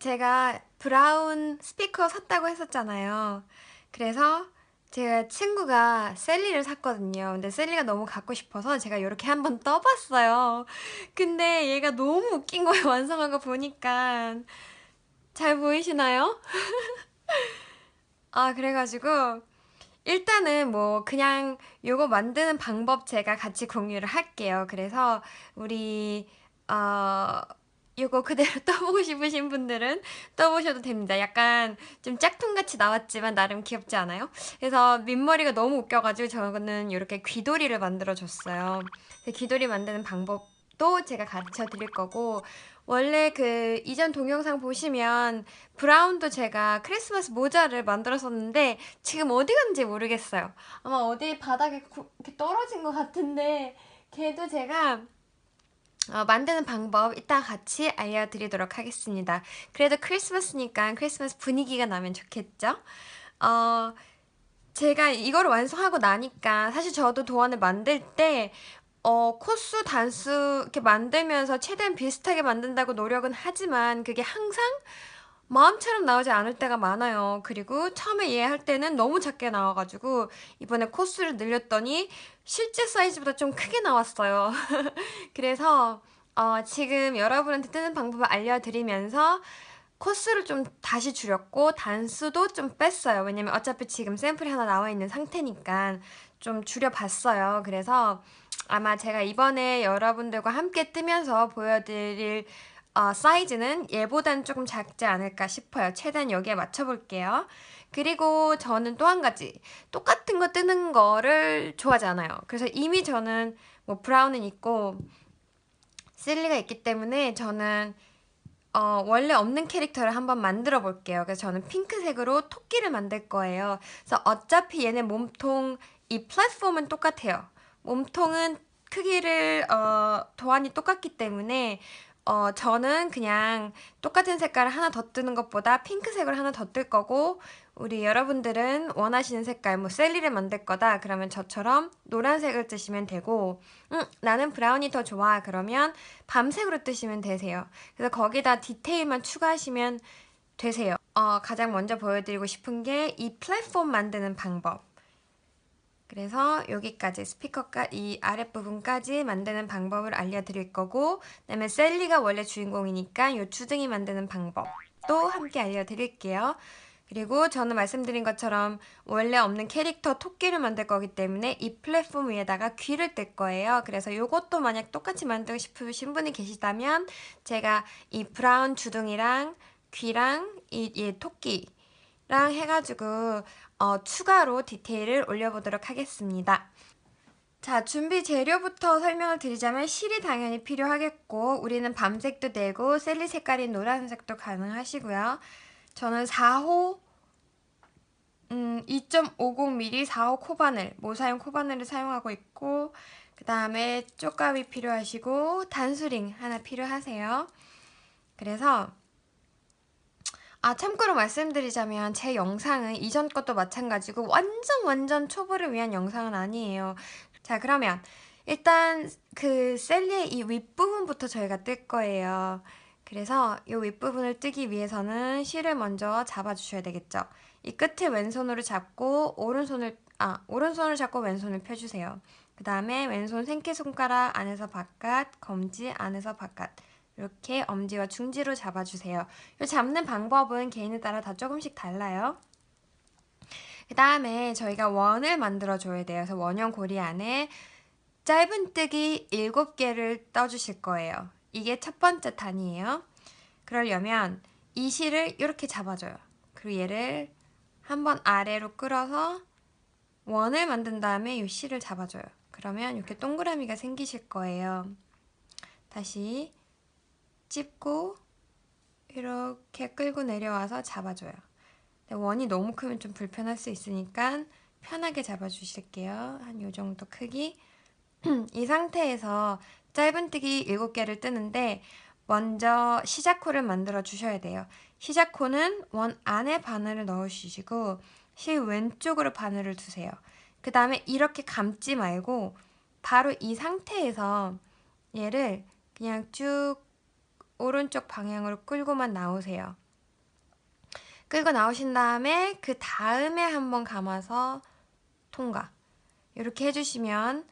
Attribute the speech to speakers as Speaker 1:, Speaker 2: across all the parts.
Speaker 1: 제가 브라운 스피커 샀다고 했었잖아요. 그래서 제가 친구가 셀리를 샀거든요. 근데 셀리가 너무 갖고 싶어서 제가 이렇게 한번 떠봤어요. 근데 얘가 너무 웃긴 거예요. 완성한 거 보니까. 잘 보이시나요? 그래가지고 일단은 뭐 그냥 요거 만드는 방법 제가 같이 공유를 할게요. 그래서 우리 요거 그대로 떠보고 싶으신 분들은 떠보셔도 됩니다. 약간 좀 짝퉁같이 나왔지만 나름 귀엽지 않아요? 그래서 밑머리가 너무 웃겨가지고 저는 이렇게 귀돌이를 만들어줬어요. 귀돌이 만드는 방법도 제가 가르쳐 드릴 거고 원래 그 이전 동영상 보시면 브라운도 제가 크리스마스 모자를 만들었었는데 지금 어디 갔는지 모르겠어요. 아마 어디 바닥에 이렇게 떨어진 것 같은데 걔도 제가 만드는 방법 이따 같이 알려드리도록 하겠습니다. 그래도 크리스마스니까 크리스마스 분위기가 나면 좋겠죠? 제가 이거를 완성하고 나니까 사실 저도 도안을 만들 때 코수, 단수 이렇게 만들면서 최대한 비슷하게 만든다고 노력은 하지만 그게 항상 마음처럼 나오지 않을 때가 많아요. 그리고 처음에 이해할 때는 너무 작게 나와가지고 이번에 코수를 늘렸더니 실제 사이즈보다 좀 크게 나왔어요. 그래서 지금 여러분한테 뜨는 방법을 알려드리면서 코스를 좀 다시 줄였고 단수도 좀 뺐어요. 왜냐면 어차피 지금 샘플이 하나 나와 있는 상태니까 좀 줄여봤어요. 그래서 아마 제가 이번에 여러분들과 함께 뜨면서 보여드릴 사이즈는 얘보단 조금 작지 않을까 싶어요. 최대한 여기에 맞춰볼게요. 그리고 저는 또 한 가지 똑같은 거 뜨는 거를 좋아하지 않아요. 그래서 이미 저는 뭐 브라운은 있고 실리가 있기 때문에 저는 원래 없는 캐릭터를 한번 만들어 볼게요. 그래서 저는 핑크색으로 토끼를 만들 거예요. 그래서 어차피 얘네 몸통, 이 플랫폼은 똑같아요. 몸통은 크기를, 도안이 똑같기 때문에, 저는 그냥 똑같은 색깔을 하나 더 뜨는 것보다 핑크색으로 하나 더 뜰 거고, 우리 여러분들은 원하시는 색깔, 뭐 셀리를 만들 거다. 그러면 저처럼 노란색을 뜨시면 되고, 나는 브라운이 더 좋아. 그러면 밤색으로 뜨시면 되세요. 그래서 거기다 디테일만 추가하시면 되세요. 가장 먼저 보여드리고 싶은 게 이 플랫폼 만드는 방법. 그래서 여기까지 이 아랫부분까지 만드는 방법을 알려드릴 거고 그다음에 셀리가 원래 주인공이니까 이 주둥이 만드는 방법도 함께 알려드릴게요. 그리고 저는 말씀드린 것처럼 원래 없는 캐릭터 토끼를 만들 거기 때문에 이 플랫폼 위에다가 귀를 뜰 거예요. 그래서 이것도 만약 똑같이 만들고 싶으신 분이 계시다면 제가 이 브라운 주둥이랑 귀랑 이 토끼랑 해가지고 추가로 디테일을 올려보도록 하겠습니다. 자, 준비 재료부터 설명을 드리자면 실이 당연히 필요하겠고 우리는 밤색도 되고 셀리 색깔인 노란색도 가능하시고요. 저는 4호 2.50mm 4호 코바늘, 모사용 코바늘을 사용하고 있고 그 다음에 쪽가위 필요하시고 단수링 하나 필요하세요. 그래서 참고로 말씀드리자면 제 영상은 이전 것도 마찬가지고 완전 초보를 위한 영상은 아니에요. 자, 그러면 일단 그 셀리의 이 윗부분부터 저희가 뜰 거예요. 그래서 이 윗부분을 뜨기 위해서는 실을 먼저 잡아주셔야 되겠죠. 이 끝을 왼손으로 잡고 오른손을 잡고 왼손을 펴주세요. 그 다음에 왼손 생기손가락 안에서 바깥, 검지 안에서 바깥 이렇게 엄지와 중지로 잡아주세요. 이 잡는 방법은 개인에 따라 다 조금씩 달라요. 그 다음에 저희가 원을 만들어줘야 돼요. 그래서 원형 고리 안에 짧은뜨기 7개를 떠주실 거예요. 이게 첫 번째 단이에요. 그러려면 이 실을 이렇게 잡아줘요. 그리고 얘를 한번 아래로 끌어서 원을 만든 다음에 이 실을 잡아줘요. 그러면 이렇게 동그라미가 생기실 거예요. 다시 찝고 이렇게 끌고 내려와서 잡아줘요. 원이 너무 크면 좀 불편할 수 있으니까 편하게 잡아주실게요. 한 요 정도 크기. 이 상태에서 짧은뜨기 7개를 뜨는데 먼저 시작코를 만들어 주셔야 돼요. 시작코는 원 안에 바늘을 넣어주시고 실 왼쪽으로 바늘을 두세요. 그 다음에 이렇게 감지 말고 바로 이 상태에서 얘를 그냥 쭉 오른쪽 방향으로 끌고만 나오세요. 끌고 나오신 다음에 그 다음에 한번 감아서 통과. 이렇게 해주시면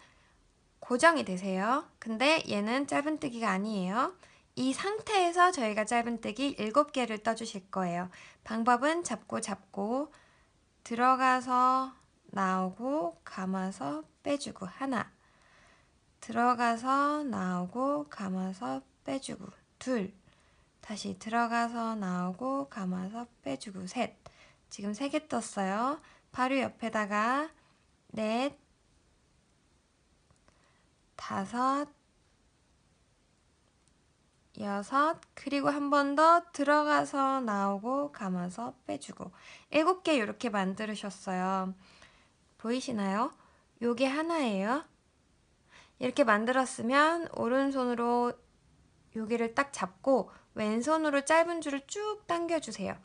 Speaker 1: 고정이 되세요. 근데 얘는 짧은뜨기가 아니에요. 이 상태에서 저희가 짧은뜨기 7개를 떠주실 거예요. 방법은 잡고 들어가서 나오고 감아서 빼주고 하나, 들어가서 나오고 감아서 빼주고 둘, 다시 들어가서 나오고 감아서 빼주고 셋. 지금 3개 떴어요. 바로 옆에다가 넷, 다섯, 여섯, 그리고 한 번 더 들어가서 나오고 감아서 빼주고 7개 이렇게 만들으셨어요. 보이시나요? 요게 하나예요. 이렇게 만들었으면 오른손으로 여기를 딱 잡고 왼손으로 짧은 줄을 쭉 당겨주세요.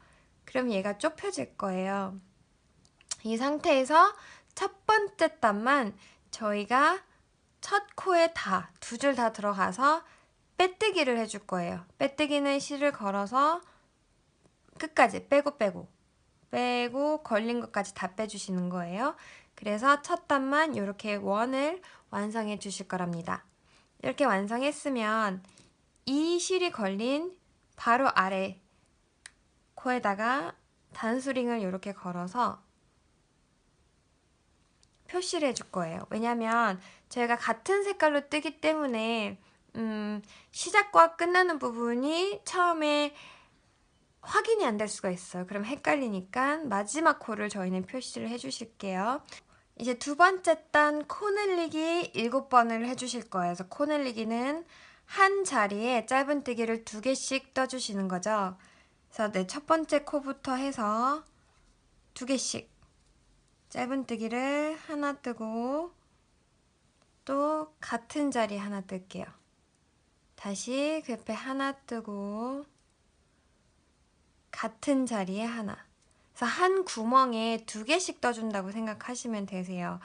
Speaker 1: 그럼 얘가 좁혀질 거예요. 이 상태에서 첫 번째 단만 저희가 첫 코에 두 줄 다 들어가서 빼뜨기를 해줄 거예요. 빼뜨기는 실을 걸어서 끝까지 빼고 걸린 것까지 다 빼주시는 거예요. 그래서 첫 단만 이렇게 원을 완성해 주실 거랍니다. 이렇게 완성했으면 이 실이 걸린 바로 아래 코에다가 단수링을 이렇게 걸어서 표시를 해줄 거예요. 왜냐면 저희가 같은 색깔로 뜨기 때문에 시작과 끝나는 부분이 처음에 확인이 안 될 수가 있어요. 그럼 헷갈리니까 마지막 코를 저희는 표시를 해주실게요. 이제 두 번째 단 코 늘리기 7번을 해주실 거예요. 그래서 코 늘리기는 한 자리에 짧은뜨기를 2개씩 떠주시는 거죠. 그래서 첫 번째 코부터 해서 2개씩 짧은뜨기를 하나 뜨고 또 같은 자리에 하나 뜰게요. 다시 그 옆에 하나 뜨고 같은 자리에 하나. 그래서 한 구멍에 2개씩 떠준다고 생각하시면 되세요.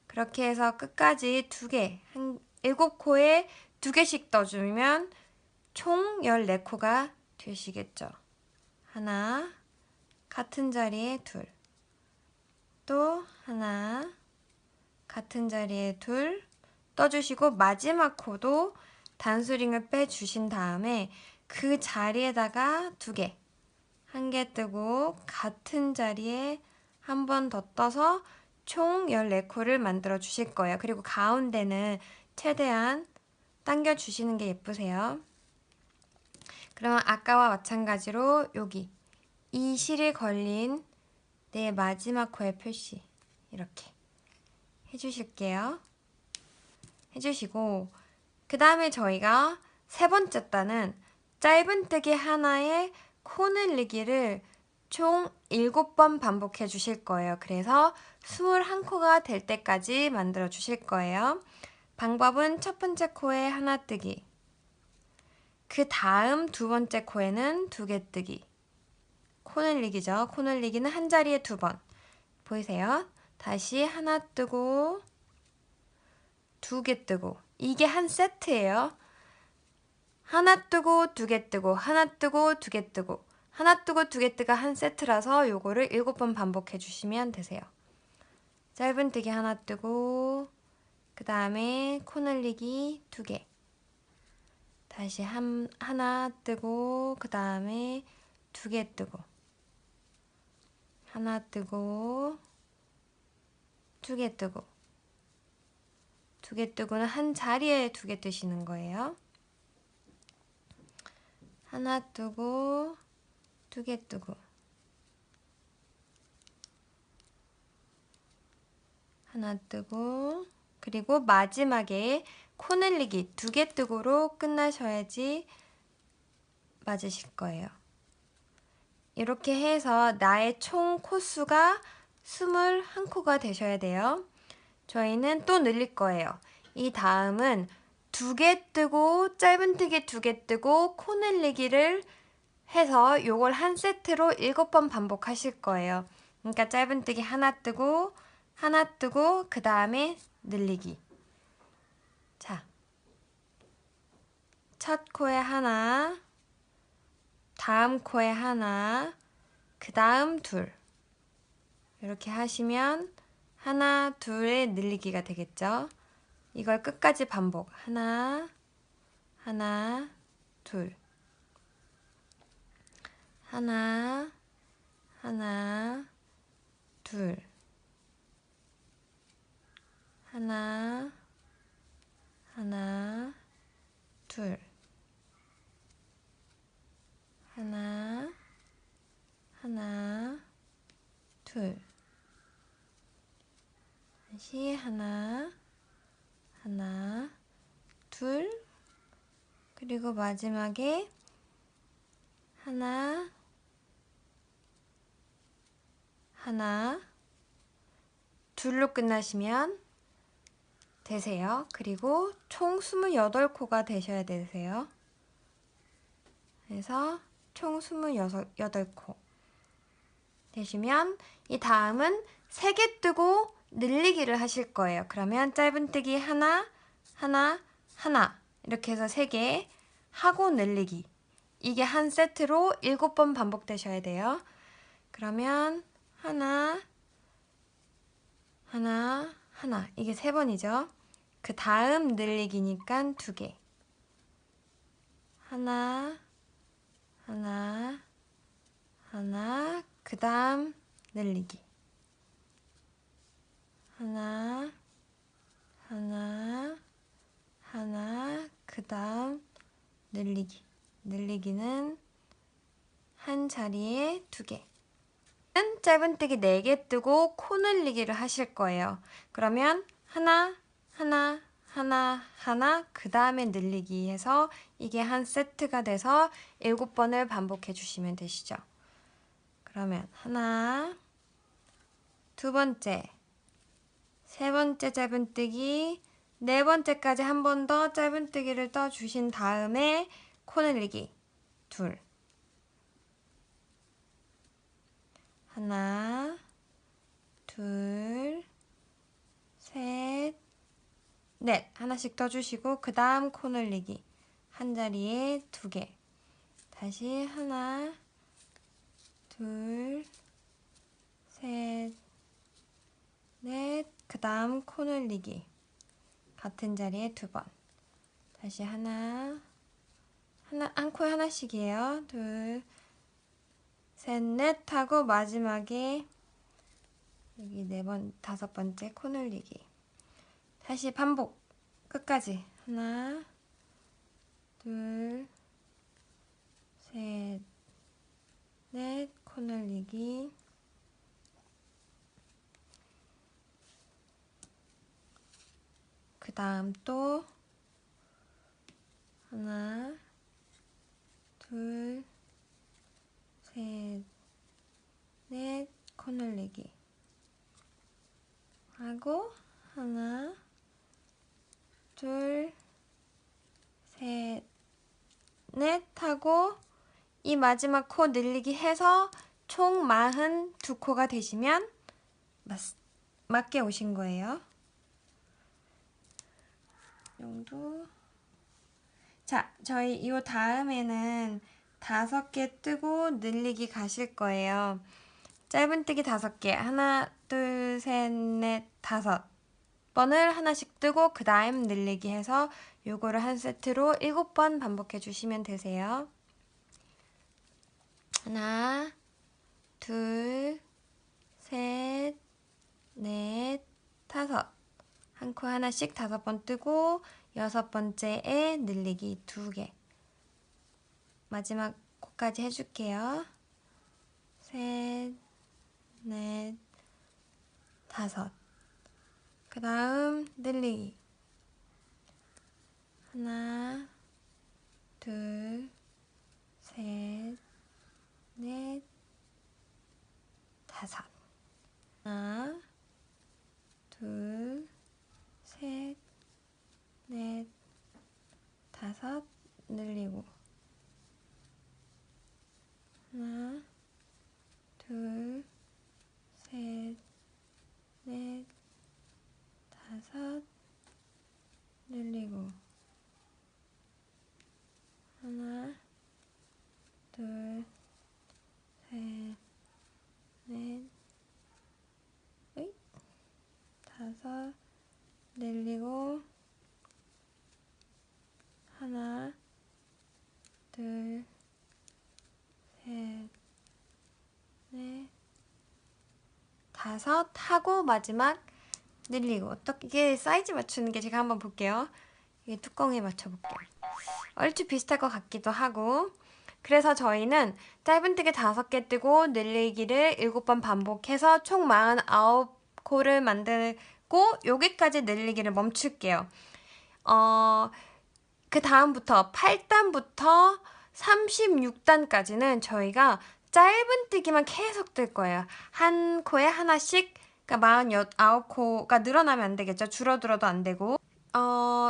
Speaker 1: 그렇게 해서 끝까지 2개, 한 7코에 2개씩 떠주면 총 14코가 되시겠죠. 하나, 같은 자리에 둘, 또 하나, 같은 자리에 둘 떠주시고 마지막 코도 단수링을 빼주신 다음에 그 자리에다가 2개, 1개 뜨고 같은 자리에 한 번 더 떠서 총 14코를 만들어 주실 거예요. 그리고 가운데는 최대한 당겨 주시는 게 예쁘세요. 그러면 아까와 마찬가지로 여기 이 실이 걸린 내 마지막 코의 표시 이렇게 해주실게요. 해주시고 그 다음에 저희가 세 번째 단은 짧은뜨기 하나에 코 늘리기를 총 7번 반복해 주실 거예요. 그래서 21코가 될 때까지 만들어 주실 거예요. 방법은 첫 번째 코에 하나 뜨기, 그 다음 두 번째 코에는 2개 뜨기, 코 늘리기죠. 코 늘리기는 한 자리에 2번. 보이세요? 다시 하나 뜨고 2개 뜨고, 이게 한 세트예요. 하나 뜨고 2개 뜨고, 하나 뜨고 2개 뜨고, 하나 뜨고 2개 뜨가 한 세트라서 요거를 7번 반복해 주시면 되세요. 짧은뜨기 하나 뜨고 그 다음에 코 늘리기 2개, 다시 하나 뜨고 그 다음에 2개 뜨고, 하나 뜨고 2개 뜨고, 2개 뜨고는 한 자리에 2개 뜨시는 거예요. 하나 뜨고 2개 뜨고, 하나 뜨고, 그리고 마지막에 코 늘리기 2개 뜨고로 끝나셔야지 맞으실 거예요. 이렇게 해서 나의 총 코수가 21코가 되셔야 돼요. 저희는 또 늘릴 거예요. 이 다음은 2개 뜨고 짧은뜨기 2개 뜨고 코 늘리기를 해서 요걸 한 세트로 7번 반복하실 거예요. 그러니까 짧은뜨기 하나 뜨고 그 다음에 늘리기. 자, 첫 코에 하나, 다음 코에 하나, 그 다음 둘. 이렇게 하시면 하나, 둘의 늘리기가 되겠죠. 이걸 끝까지 반복. 하나, 하나, 둘. 하나, 하나, 둘. 하나, 하나, 둘. 하나, 하나, 둘. 다시 하나, 하나, 둘. 그리고 마지막에 하나, 하나, 둘로 끝나시면 되세요. 그리고 총 28코가 되셔야 되세요. 그래서 총 28코 되시면 이 다음은 3개 뜨고 늘리기를 하실 거예요. 그러면 짧은뜨기 하나, 하나, 하나 이렇게 해서 3개 하고 늘리기. 이게 한 세트로 7번 반복되셔야 돼요. 그러면 하나, 하나, 하나 이게 3번이죠. 그 다음 늘리기니까 2개. 하나, 하나, 하나, 그 다음 늘리기. 하나, 하나, 하나, 그 다음 늘리기. 늘리기는 한 자리에 2개. 짧은뜨기 4개 뜨고 코 늘리기를 하실 거예요. 그러면 하나, 하나, 하나, 하나, 그 다음에 늘리기 해서 이게 한 세트가 돼서 7번을 반복해 주시면 되시죠. 그러면 하나, 두 번째, 세 번째 짧은뜨기, 네 번째까지 한 번 더 짧은뜨기를 떠주신 다음에 코 늘리기 둘. 하나, 둘, 셋, 넷. 하나씩 떠주시고 그 다음 코 늘리기 한 자리에 2개. 다시 하나, 둘, 셋, 넷. 그 다음 코 늘리기 같은 자리에 2번. 다시 하나, 한 코에 하나씩이에요. 둘, 셋, 넷 하고 마지막에 여기 4번, 5번째 코 늘리기. 다시 반복 끝까지. 하나, 둘, 셋, 넷, 코 늘리기. 그 다음 또 하나, 둘, 셋, 넷, 코 늘리기 하고 하나, 둘, 셋, 넷 하고 이 마지막 코 늘리기 해서 총 42코가 되시면 맞게 오신 거예요. 이 정도. 자, 저희 이 다음에는 5개 뜨고 늘리기 가실 거예요. 짧은뜨기 5개. 하나, 둘, 셋, 넷, 5번을 하나씩 뜨고 그 다음 늘리기 해서 요거를 한 세트로 7번 반복해 주시면 되세요. 하나, 둘, 셋, 넷, 5. 한 코 하나씩 5번 뜨고 6번째에 늘리기 2개. 마지막 코까지 해줄게요. 셋, 넷, 5. 그 다음 늘리기. 하나, 둘, 셋, 넷, 5. 하나, 둘, 셋, 넷, 5. 늘리고. 하나, 둘, 셋, 넷, 5. 늘리고. 늘리고 하나, 둘, 셋, 넷, 다섯 하고 마지막 늘리고. 어떻게 이게 사이즈 맞추는 게 제가 한번 볼게요. 이게 뚜껑에 맞춰볼게요. 얼추 비슷할 것 같기도 하고. 그래서 저희는 짧은뜨기 5개 뜨고 늘리기를 7번 반복해서 총 49코를 만들고 여기까지 늘리기를 멈출게요. 그 다음부터 8단부터 36단까지는 저희가 짧은뜨기만 계속 뜰 거예요. 한 코에 하나씩, 그러니까 49코가 늘어나면 안 되겠죠. 줄어들어도 안 되고.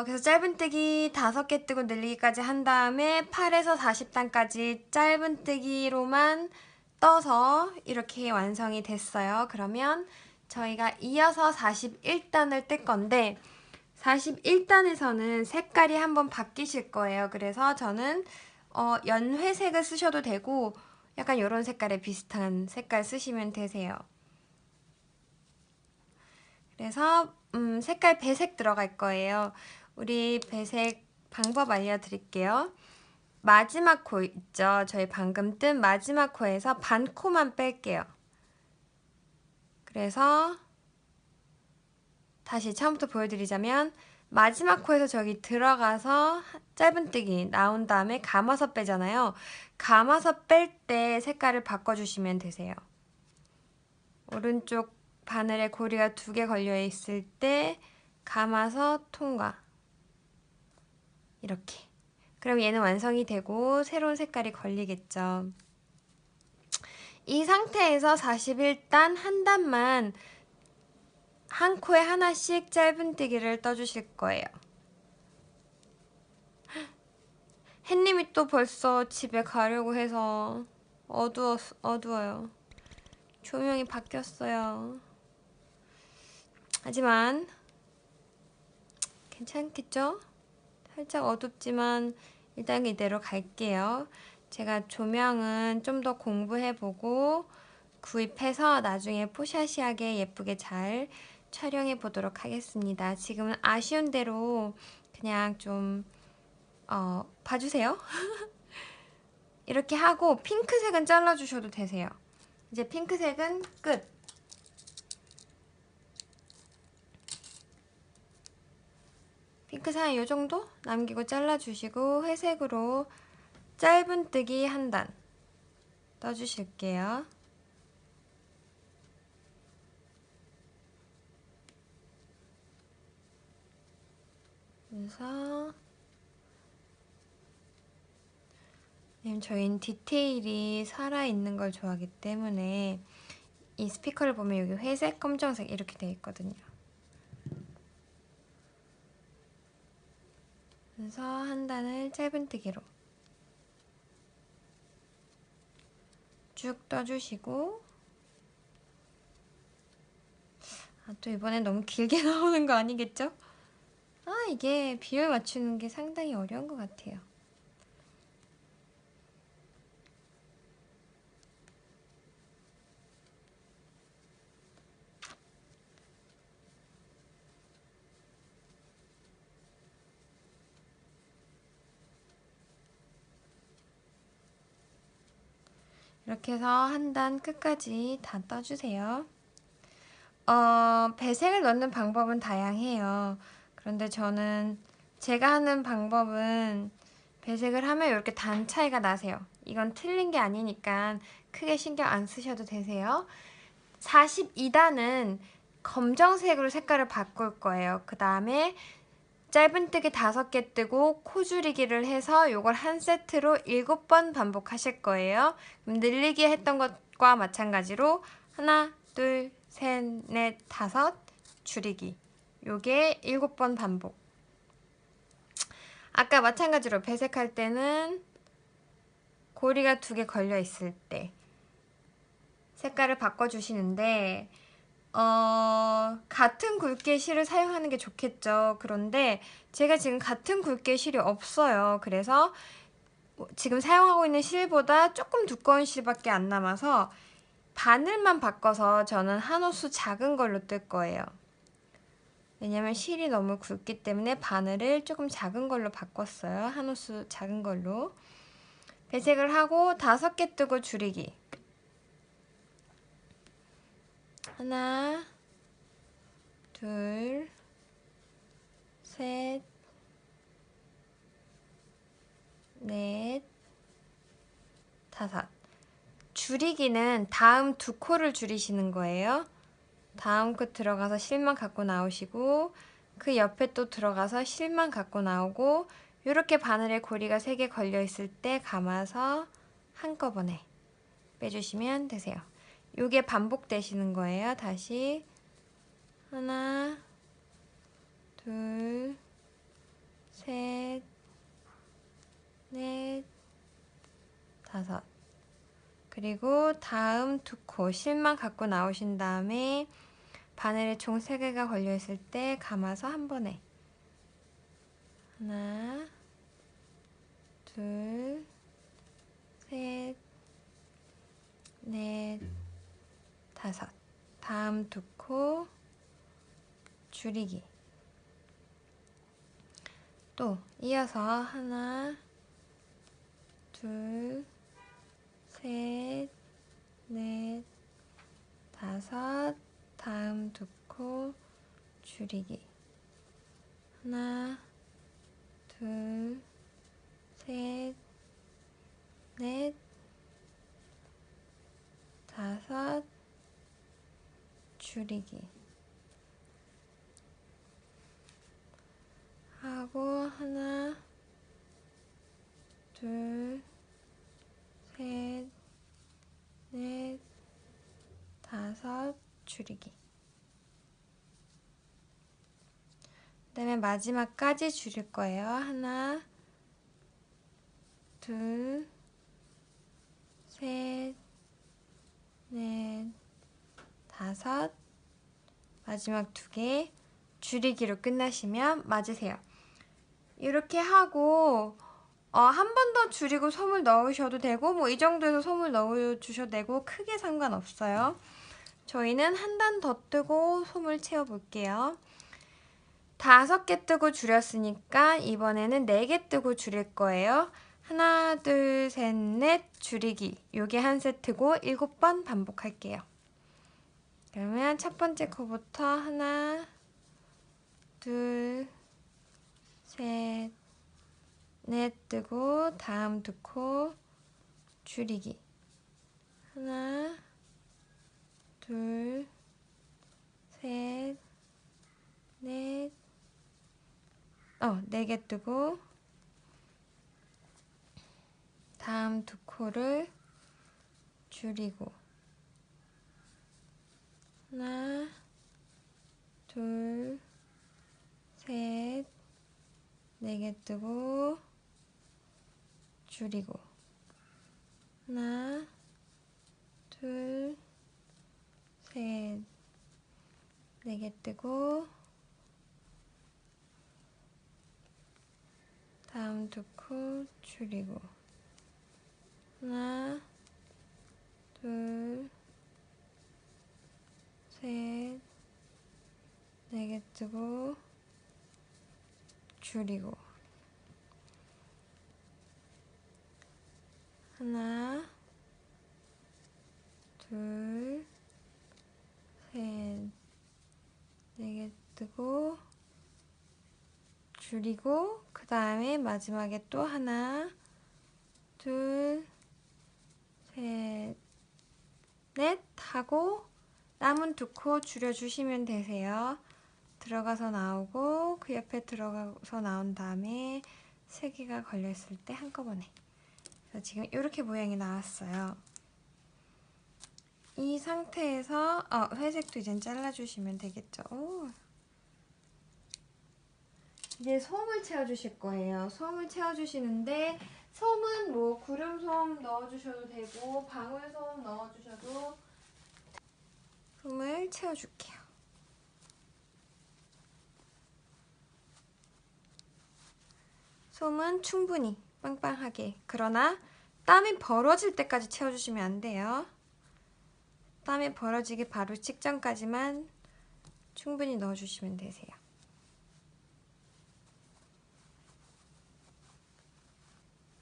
Speaker 1: 그래서 짧은뜨기 5개 뜨고 늘리기까지 한 다음에 8에서 40단까지 짧은뜨기로만 떠서 이렇게 완성이 됐어요. 그러면 저희가 이어서 41단을 뜰 건데 41단에서는 색깔이 한번 바뀌실 거예요. 그래서 저는 연회색을 쓰셔도 되고 약간 이런 색깔에 비슷한 색깔 쓰시면 되세요. 그래서 색깔 배색 들어갈 거예요. 우리 배색 방법 알려드릴게요. 마지막 코 있죠? 저희 방금 뜬 마지막 코에서 반 코만 뺄게요. 그래서 다시 처음부터 보여드리자면 마지막 코에서 저기 들어가서 짧은뜨기 나온 다음에 감아서 빼잖아요. 감아서 뺄 때 색깔을 바꿔주시면 되세요. 오른쪽 바늘에 고리가 2개 걸려 있을 때 감아서 통과. 이렇게. 그럼 얘는 완성이 되고 새로운 색깔이 걸리겠죠. 이 상태에서 41단 한 단만 한 코에 하나씩 짧은뜨기를 떠주실 거예요. 햇님이 또 벌써 집에 가려고 해서 어두워요. 조명이 바뀌었어요. 하지만 괜찮겠죠? 살짝 어둡지만 일단 이대로 갈게요. 제가 조명은 좀 더 공부해보고 구입해서 나중에 포샤시하게 예쁘게 잘 촬영해 보도록 하겠습니다. 지금은 아쉬운 대로 그냥 좀 봐주세요. 이렇게 하고 핑크색은 잘라주셔도 되세요. 이제 핑크색은 끝. 핑크색 이 정도 남기고 잘라주시고 회색으로 짧은뜨기 한 단 떠주실게요. 그래서 저희는 디테일이 살아있는 걸 좋아하기 때문에 이 스피커를 보면 여기 회색, 검정색 이렇게 되어 있거든요. 그래서 한 단을 짧은뜨기로 쭉 떠주시고 또 이번엔 너무 길게 나오는 거 아니겠죠? 이게 비율 맞추는 게 상당히 어려운 것 같아요. 이렇게 해서 한 단 끝까지 다 떠주세요. 배색을 넣는 방법은 다양해요. 그런데 저는 제가 하는 방법은 배색을 하면 이렇게 단 차이가 나세요. 이건 틀린 게 아니니까 크게 신경 안 쓰셔도 되세요. 42단은 검정색으로 색깔을 바꿀 거예요. 그 다음에 짧은뜨기 5개 뜨고 코 줄이기를 해서 이걸 한 세트로 7번 반복하실 거예요. 그럼 늘리기 했던 것과 마찬가지로 하나, 둘, 셋, 넷, 5 줄이기. 요게 7번 반복. 아까 마찬가지로 배색할 때는 고리가 2개 걸려 있을 때 색깔을 바꿔주시는데 같은 굵기의 실을 사용하는 게 좋겠죠. 그런데 제가 지금 같은 굵기의 실이 없어요. 그래서 지금 사용하고 있는 실보다 조금 두꺼운 실밖에 안 남아서 바늘만 바꿔서 저는 한 호수 작은 걸로 뜰 거예요. 왜냐면 실이 너무 굵기 때문에 바늘을 조금 작은 걸로 바꿨어요. 한 호수 작은 걸로. 배색을 하고 5개 뜨고 줄이기. 하나, 둘, 셋, 넷, 5. 줄이기는 다음 2코를 줄이시는 거예요. 다음 코 들어가서 실만 갖고 나오시고 그 옆에 또 들어가서 실만 갖고 나오고 이렇게 바늘에 고리가 3개 걸려 있을 때 감아서 한꺼번에 빼주시면 되세요. 요게 반복되시는 거예요. 다시 하나, 둘, 셋, 넷, 5. 그리고 다음 2코 실만 갖고 나오신 다음에 바늘에 총 3개가 걸려있을 때 감아서 한 번에 하나, 둘, 셋, 넷, 5. 다음 2코 줄이기. 또 이어서 하나, 둘, 셋, 넷, 5. 다음 2코 줄이기. 하나, 둘, 셋, 넷, 5. 줄이기. 하고 하나, 둘, 셋, 넷, 5. 줄이기. 그 다음에 마지막까지 줄일 거예요. 하나, 둘, 셋, 넷, 5. 마지막 2개 줄이기로 끝나시면 맞으세요. 이렇게 하고 한 번 더 줄이고 솜을 넣으셔도 되고 뭐 이 정도에서 솜을 넣어주셔도 되고 크게 상관없어요. 저희는 한 단 더 뜨고 솜을 채워볼게요. 5개 뜨고 줄였으니까 이번에는 4개 뜨고 줄일 거예요. 하나, 둘, 셋, 넷 줄이기. 요게 한 세트고 7번 반복할게요. 그러면 첫 번째 코부터 하나, 둘, 셋, 넷 뜨고 다음 2코 줄이기. 하나, 둘, 셋, 넷, 4개 뜨고 다음 2코를 줄이고 하나, 둘, 셋, 4개 뜨고 줄이고 하나, 둘, 셋, 4개 뜨고 다음 2코 줄이고 하나, 둘, 셋, 4개 뜨고 줄이고 하나, 둘, 셋, 4개 뜨고 줄이고 그 다음에 마지막에 또 하나, 둘, 셋, 넷 하고 남은 2코 줄여주시면 되세요. 들어가서 나오고 그 옆에 들어가서 나온 다음에 3개가 걸렸을 때 한꺼번에. 그래서 지금 이렇게 모양이 나왔어요. 이 상태에서 회색도 이제 잘라주시면 되겠죠. 이제 솜을 채워주실 거예요. 솜을 채워주시는데 솜은 뭐 구름솜 넣어주셔도 되고 방울솜 넣어주셔도 솜을 채워줄게요. 솜은 충분히 빵빵하게, 그러나 땀이 벌어질 때까지 채워주시면 안 돼요. 땀이 벌어지기 바로 직전까지만 충분히 넣어주시면 되세요.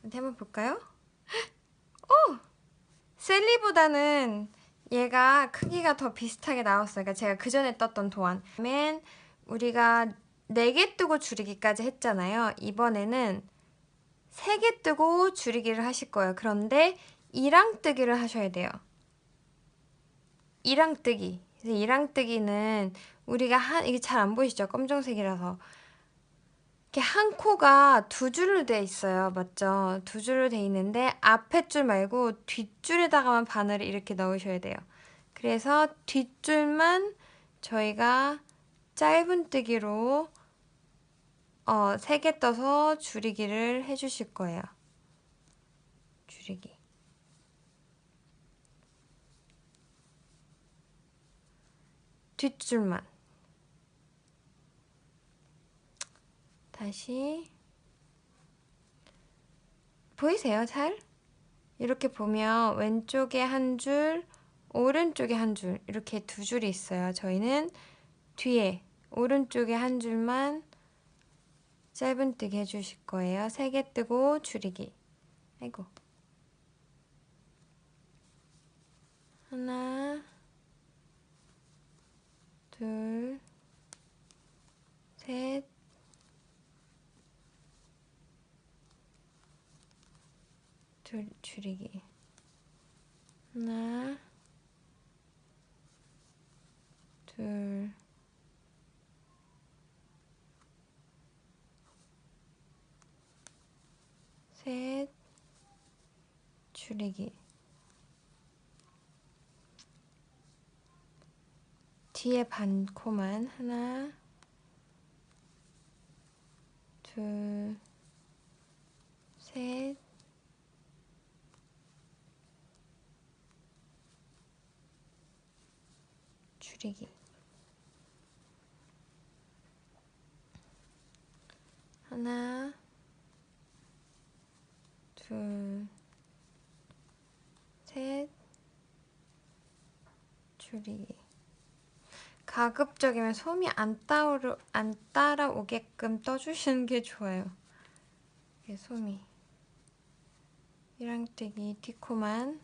Speaker 1: 한번 볼까요? 셀리보다는 얘가 크기가 더 비슷하게 나왔어요. 그러니까 제가 그 전에 떴던 도안. 맨 우리가 4개 뜨고 줄이기까지 했잖아요. 이번에는 3개 뜨고 줄이기를 하실 거예요. 그런데 이랑 뜨기를 하셔야 돼요. 이랑 뜨기. 그래서 이랑 뜨기는 우리가 이게 잘 안 보이시죠? 검정색이라서. 이렇게 한 코가 2줄로 돼 있어요. 맞죠? 2줄로 돼 있는데 앞에 줄 말고 뒷줄에다가만 바늘을 이렇게 넣으셔야 돼요. 그래서 뒷줄만 저희가 짧은뜨기로 3개 떠서 줄이기를 해주실 거예요. 줄이기. 뒷줄만. 다시. 보이세요? 잘? 이렇게 보면 왼쪽에 한 줄, 오른쪽에 한 줄, 이렇게 2줄이 있어요. 저희는 뒤에 오른쪽에 한 줄만 짧은뜨기 해주실 거예요. 3개 뜨고 줄이기. 아이고. 하나, 둘, 셋, 줄이기. 하나, 둘, 셋, 줄이기. 뒤에 반 코만 하나, 둘, 셋, 줄이기. 하나, 둘, 셋, 줄이기. 가급적이면 솜이 안 따라오게끔 떠주시는 게 좋아요. 이게 솜이. 이랑뜨기 뒷코만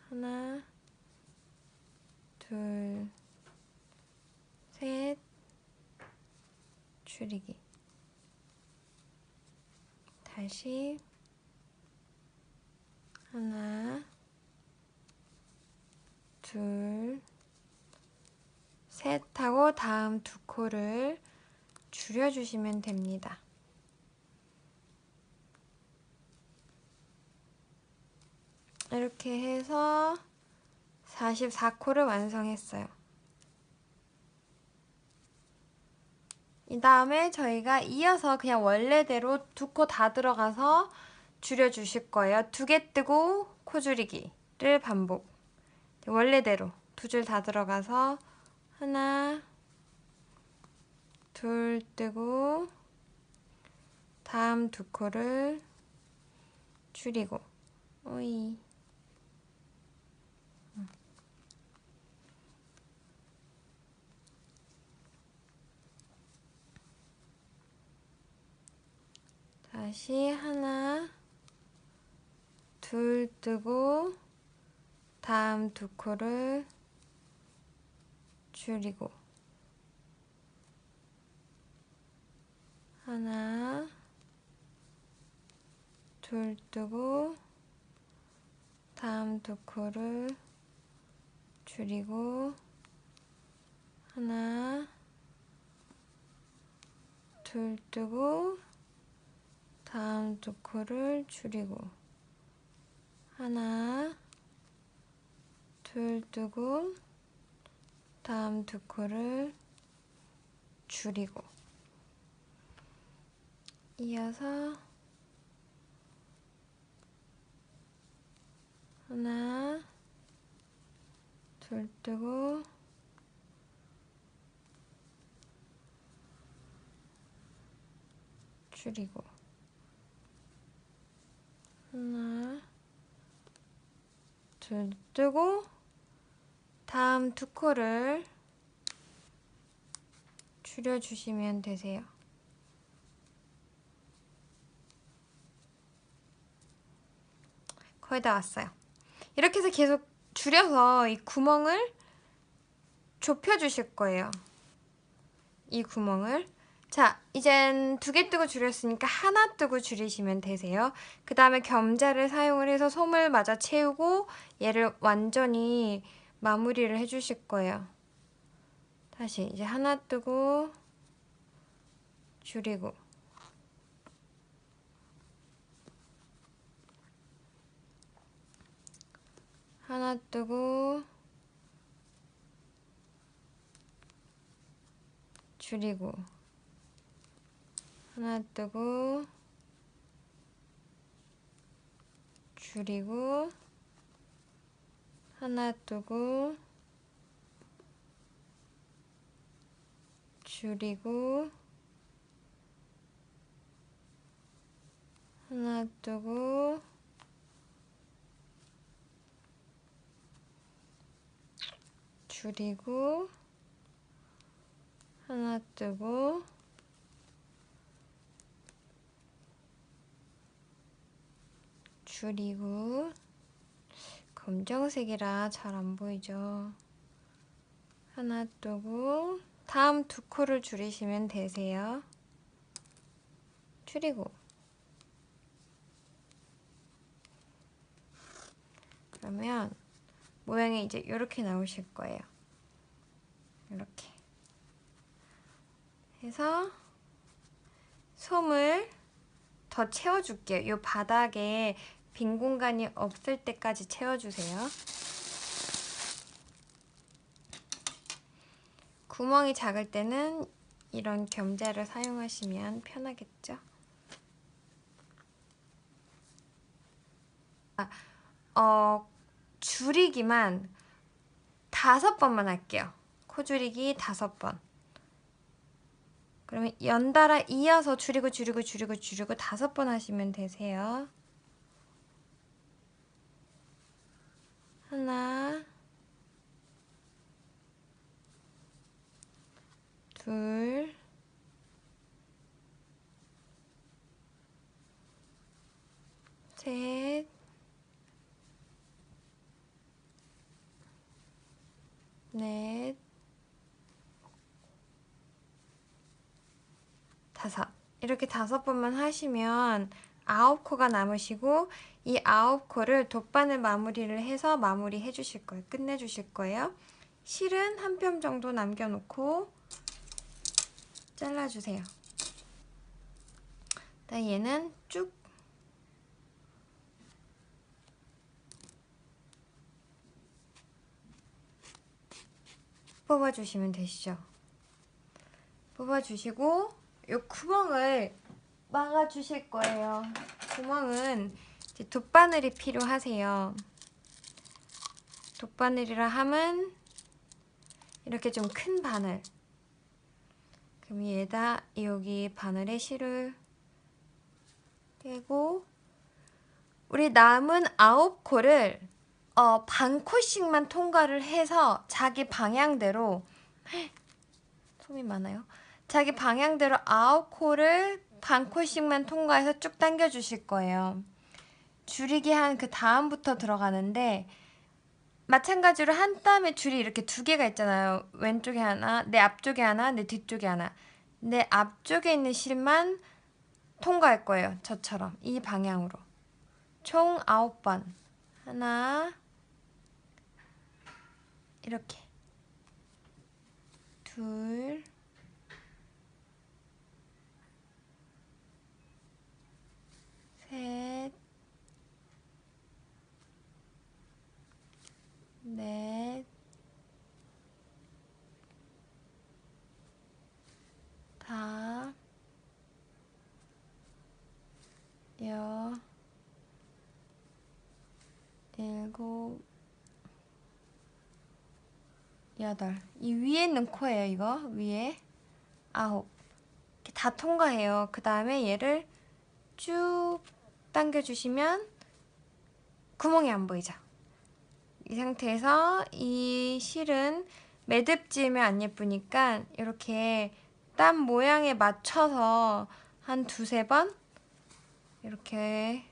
Speaker 1: 하나, 둘, 셋, 줄이기. 다시 하나, 둘, 셋 하고 다음 2코를 줄여주시면 됩니다. 이렇게 해서 44코를 완성했어요. 이 다음에 저희가 이어서 그냥 원래대로 2코 다 들어가서 줄여주실 거예요. 2개 뜨고 코 줄이기를 반복. 원래대로 2줄 다 들어가서 하나, 둘 뜨고 다음 2코를 줄이고 오이. 다시 하나, 둘 뜨고 다음 2코를 줄이고 하나, 둘 뜨고 다음 2코를 줄이고 하나, 둘 뜨고 다음 2코를 줄이고 하나, 둘 뜨고 다음 2코를 줄이고 이어서 하나, 둘 뜨고 줄이고 하나, 둘 뜨고 다음 2코를 줄여주시면 되세요. 거의 다 왔어요. 이렇게 해서 계속 줄여서 이 구멍을 좁혀주실 거예요. 이 구멍을. 자, 이젠 2개 뜨고 줄였으니까 하나 뜨고 줄이시면 되세요. 그 다음에 겸자를 사용을 해서 솜을 맞아 채우고 얘를 완전히 마무리를 해주실 거예요. 다시 이제 하나 뜨고 줄이고 하나 뜨고 줄이고 하나 뜨고 줄이고 하나 뜨고 줄이고 하나 뜨고 줄이고 하나 뜨고 줄이고 검정색이라 잘 안 보이죠? 하나 뜨고 다음 2코를 줄이시면 되세요. 줄이고 그러면 모양이 이제 이렇게 나오실 거예요. 이렇게 해서 솜을 더 채워줄게요. 이 바닥에 빈 공간이 없을 때까지 채워주세요. 구멍이 작을 때는 이런 겸자를 사용하시면 편하겠죠? 줄이기만 5번만 할게요. 코 줄이기 5번. 그러면 연달아 이어서 줄이고 줄이고 줄이고 줄이고 5번 하시면 되세요. 하나, 둘, 셋, 넷, 5. 이렇게 5번만 하시면 9코가 남으시고 이 9코를 돗바늘 마무리를 해서 마무리해 주실 거예요. 끝내 주실 거예요. 실은 한 뼘 정도 남겨놓고 잘라주세요. 얘는 쭉 뽑아주시면 되시죠. 뽑아주시고 이 구멍을 막아주실 거예요. 구멍은 이제 돗바늘이 필요하세요. 돗바늘이라 함은 이렇게 좀 큰 바늘. 그럼 얘다 여기 바늘에 실을 떼고 우리 남은 9코를 반 코씩만 통과를 해서 자기 방향대로 솜이 많아요. 자기 방향대로 9코를 반 코씩만 통과해서 쭉 당겨 주실 거예요. 줄이기 한 그 다음부터 들어가는데 마찬가지로 한 땀에 줄이 이렇게 2개가 있잖아요. 왼쪽에 하나, 내 앞쪽에 하나, 내 뒤쪽에 하나. 내 앞쪽에 있는 실만 통과할 거예요. 저처럼 이 방향으로. 총 9번. 하나, 이렇게. 둘, 셋, 넷, 5, 6, 7, 8. 이 위에 있는 코예요, 이거. 위에 9. 이렇게 다 통과해요. 그 다음에 얘를 쭉 당겨주시면 구멍이 안 보이죠? 이 상태에서 이 실은 매듭 지으면 안 예쁘니까 이렇게 땀 모양에 맞춰서 한 2-3번 이렇게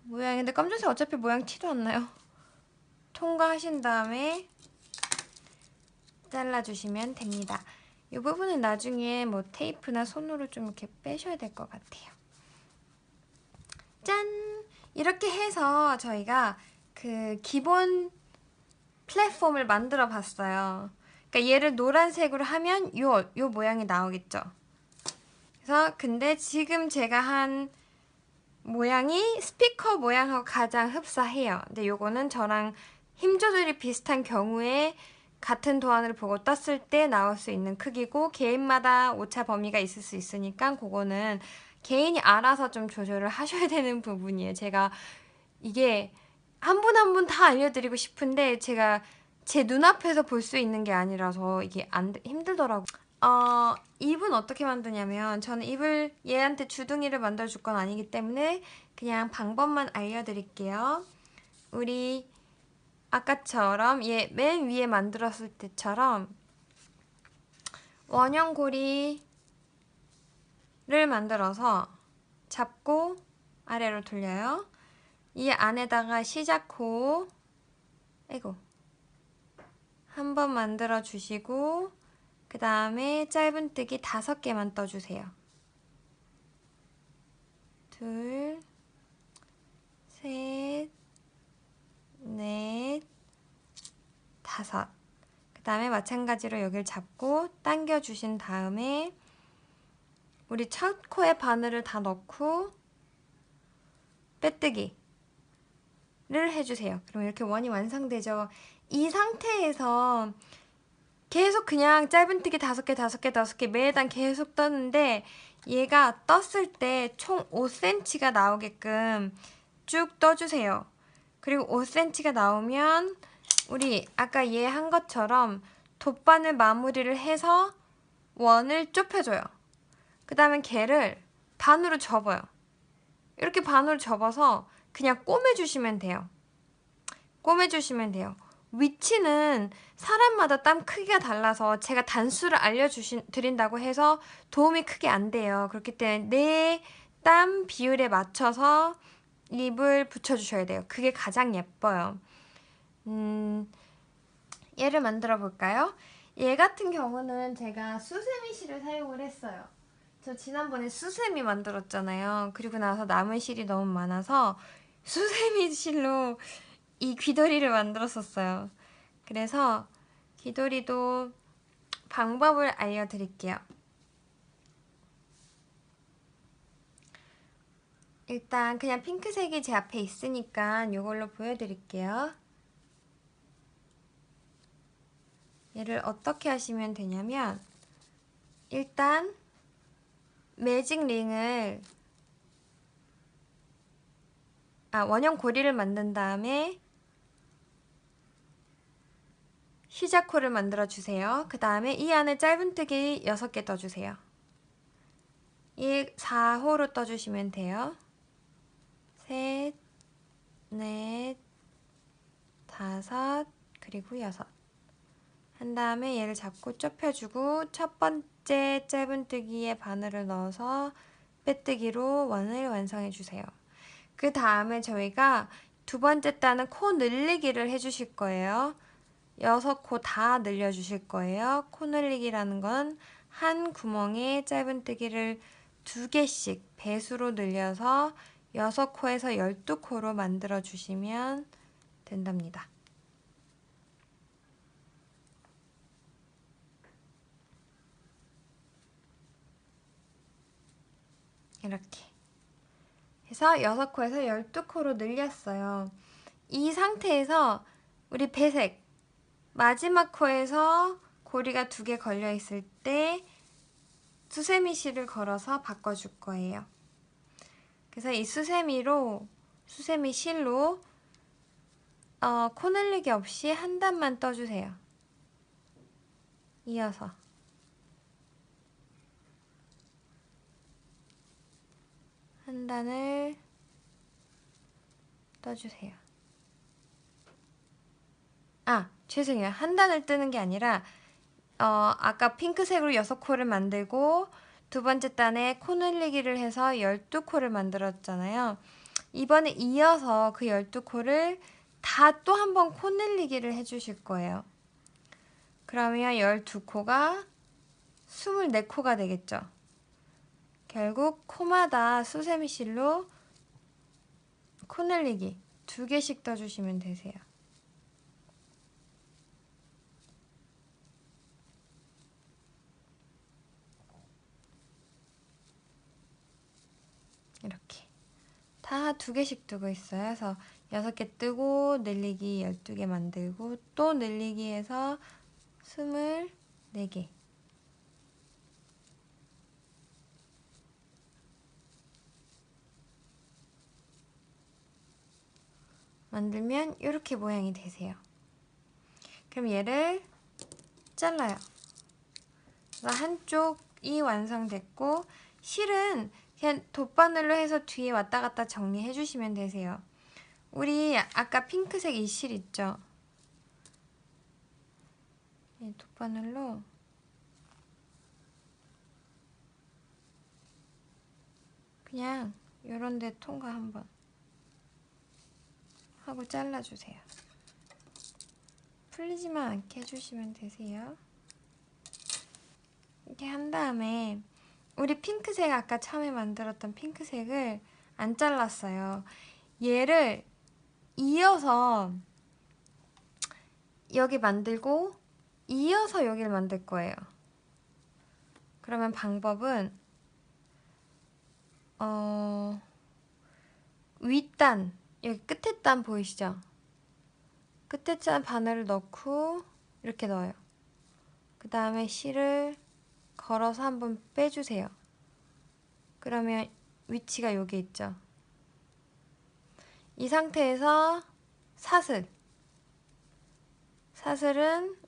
Speaker 1: 모양이 근데 검정색 어차피 모양 티도 안 나요. 통과하신 다음에 잘라주시면 됩니다. 이 부분은 나중에 뭐 테이프나 손으로 좀 이렇게 빼셔야 될 것 같아요. 짠! 이렇게 해서 저희가 그 기본 플랫폼을 만들어 봤어요. 그러니까 얘를 노란색으로 하면 요 모양이 나오겠죠. 그래서 근데 지금 제가 한 모양이 스피커 모양하고 가장 흡사해요. 근데 요거는 저랑 힘 조절이 비슷한 경우에 같은 도안을 보고 떴을 때 나올 수 있는 크기고 개인마다 오차 범위가 있을 수 있으니까 그거는 개인이 알아서 좀 조절을 하셔야 되는 부분이에요. 제가 이게 한 분 한 분 다 알려드리고 싶은데 제가 제 눈앞에서 볼 수 있는 게 아니라서 이게 힘들더라고요. 잎은 어떻게 만드냐면 저는 잎을 얘한테 주둥이를 만들어줄 건 아니기 때문에 그냥 방법만 알려드릴게요. 우리 아까처럼 얘 맨 위에 만들었을 때처럼 원형 고리를 만들어서 잡고 아래로 돌려요. 이 안에다가 시작호 한번 만들어 주시고 그 다음에 짧은뜨기 5개만 떠주세요. 둘, 셋, 넷, 5. 그 다음에 마찬가지로 여기를 잡고 당겨주신 다음에 우리 첫 코에 바늘을 다 넣고 빼뜨기를 해주세요. 그럼 이렇게 원이 완성되죠. 이 상태에서 계속 그냥 짧은뜨기 5개 매단 계속 떴는데 얘가 떴을 때 총 5cm가 나오게끔 쭉 떠주세요. 그리고 5cm가 나오면 우리 아까 얘 한 것처럼 돗바늘 마무리를 해서 원을 좁혀줘요. 그 다음에 걔를 반으로 접어요. 이렇게 반으로 접어서 그냥 꼬매주시면 돼요. 꼬매주시면 돼요. 위치는 사람마다 땀 크기가 달라서 제가 단수를 알려드린다고 해서 도움이 크게 안 돼요. 그렇기 때문에 내 땀 비율에 맞춰서 립을 붙여주셔야 돼요. 그게 가장 예뻐요. 얘를 만들어 볼까요? 얘 같은 경우는 제가 수세미 실을 사용을 했어요. 저 지난번에 수세미 만들었잖아요. 그리고 나서 남은 실이 너무 많아서 수세미 실로 이 귀걸이를 만들었었어요. 그래서 귀걸이도 방법을 알려드릴게요. 일단 그냥 핑크색이 제 앞에 있으니까 이걸로 보여드릴게요. 얘를 어떻게 하시면 되냐면 일단 매직 링을 원형 고리를 만든 다음에 시작호를 만들어 주세요. 그 다음에 이 안에 짧은뜨기 6개 떠주세요. 이 4호로 떠주시면 돼요. 셋, 넷, 5, 그리고 6. 한 다음에 얘를 잡고 좁혀주고 첫 번째 짧은뜨기에 바늘을 넣어서 빼뜨기로 원을 완성해 주세요. 그 다음에 저희가 두 번째 단은 코 늘리기를 해주실 거예요. 6코 다 늘려주실 거예요. 코 늘리기라는 건 한 구멍에 짧은뜨기를 2개씩 배수로 늘려서 6코에서 12코로 만들어 주시면 된답니다. 이렇게 해서 6코에서 12코로 늘렸어요. 이 상태에서 우리 배색 마지막 코에서 고리가 2개 걸려 있을 때 수세미 실을 걸어서 바꿔줄 거예요. 그래서 이 수세미 실로 코 늘리기 없이 한 단만 떠주세요. 이어서 한 단을 떠주세요. 죄송해요. 한 단을 뜨는 게 아니라 아까 핑크색으로 6코를 만들고 두 번째 단에 코 늘리기를 해서 12코를 만들었잖아요. 이번에 이어서 그 12코를 다 또 한 번 코 늘리기를 해주실 거예요. 그러면 12코가 24코가 되겠죠. 결국 코마다 수세미실로 코 늘리기 2개씩 떠주시면 되세요. 이렇게 다 2개씩 뜨고 있어요. 그래서 6개 뜨고 늘리기 12개 만들고 또 늘리기 해서 24개 만들면 이렇게 모양이 되세요. 그럼 얘를 잘라요. 그래서 한쪽이 완성됐고 실은 그냥 돗바늘로 해서 뒤에 왔다 갔다 정리해 주시면 되세요. 우리 아까 핑크색 이 실 있죠? 이 돗바늘로 그냥 요런 데 통과 한번 하고 잘라주세요. 풀리지만 않게 해주시면 되세요. 이렇게 한 다음에 우리 핑크색 아까 처음에 만들었던 핑크색을 안 잘랐어요. 얘를 이어서 여기 만들고 이어서 여기를 만들 거예요. 그러면 방법은 윗단, 여기 끝에 단 보이시죠? 끝에 단 바늘을 넣고 이렇게 넣어요. 그 다음에 실을 걸어서 한번 빼주세요. 그러면 위치가 여기 있죠. 이 상태에서 사슬은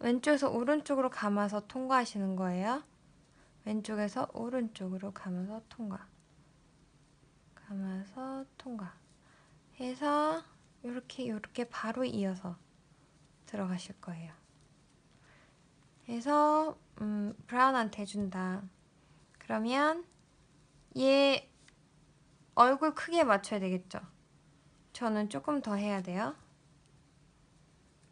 Speaker 1: 왼쪽에서 오른쪽으로 감아서 통과하시는 거예요. 왼쪽에서 오른쪽으로 감아서 통과. 감아서 통과. 해서 이렇게 바로 이어서 들어가실 거예요. 해서 브라운한테 해준다. 그러면 얘 얼굴 크기에 맞춰야 되겠죠. 저는 조금 더 해야 돼요.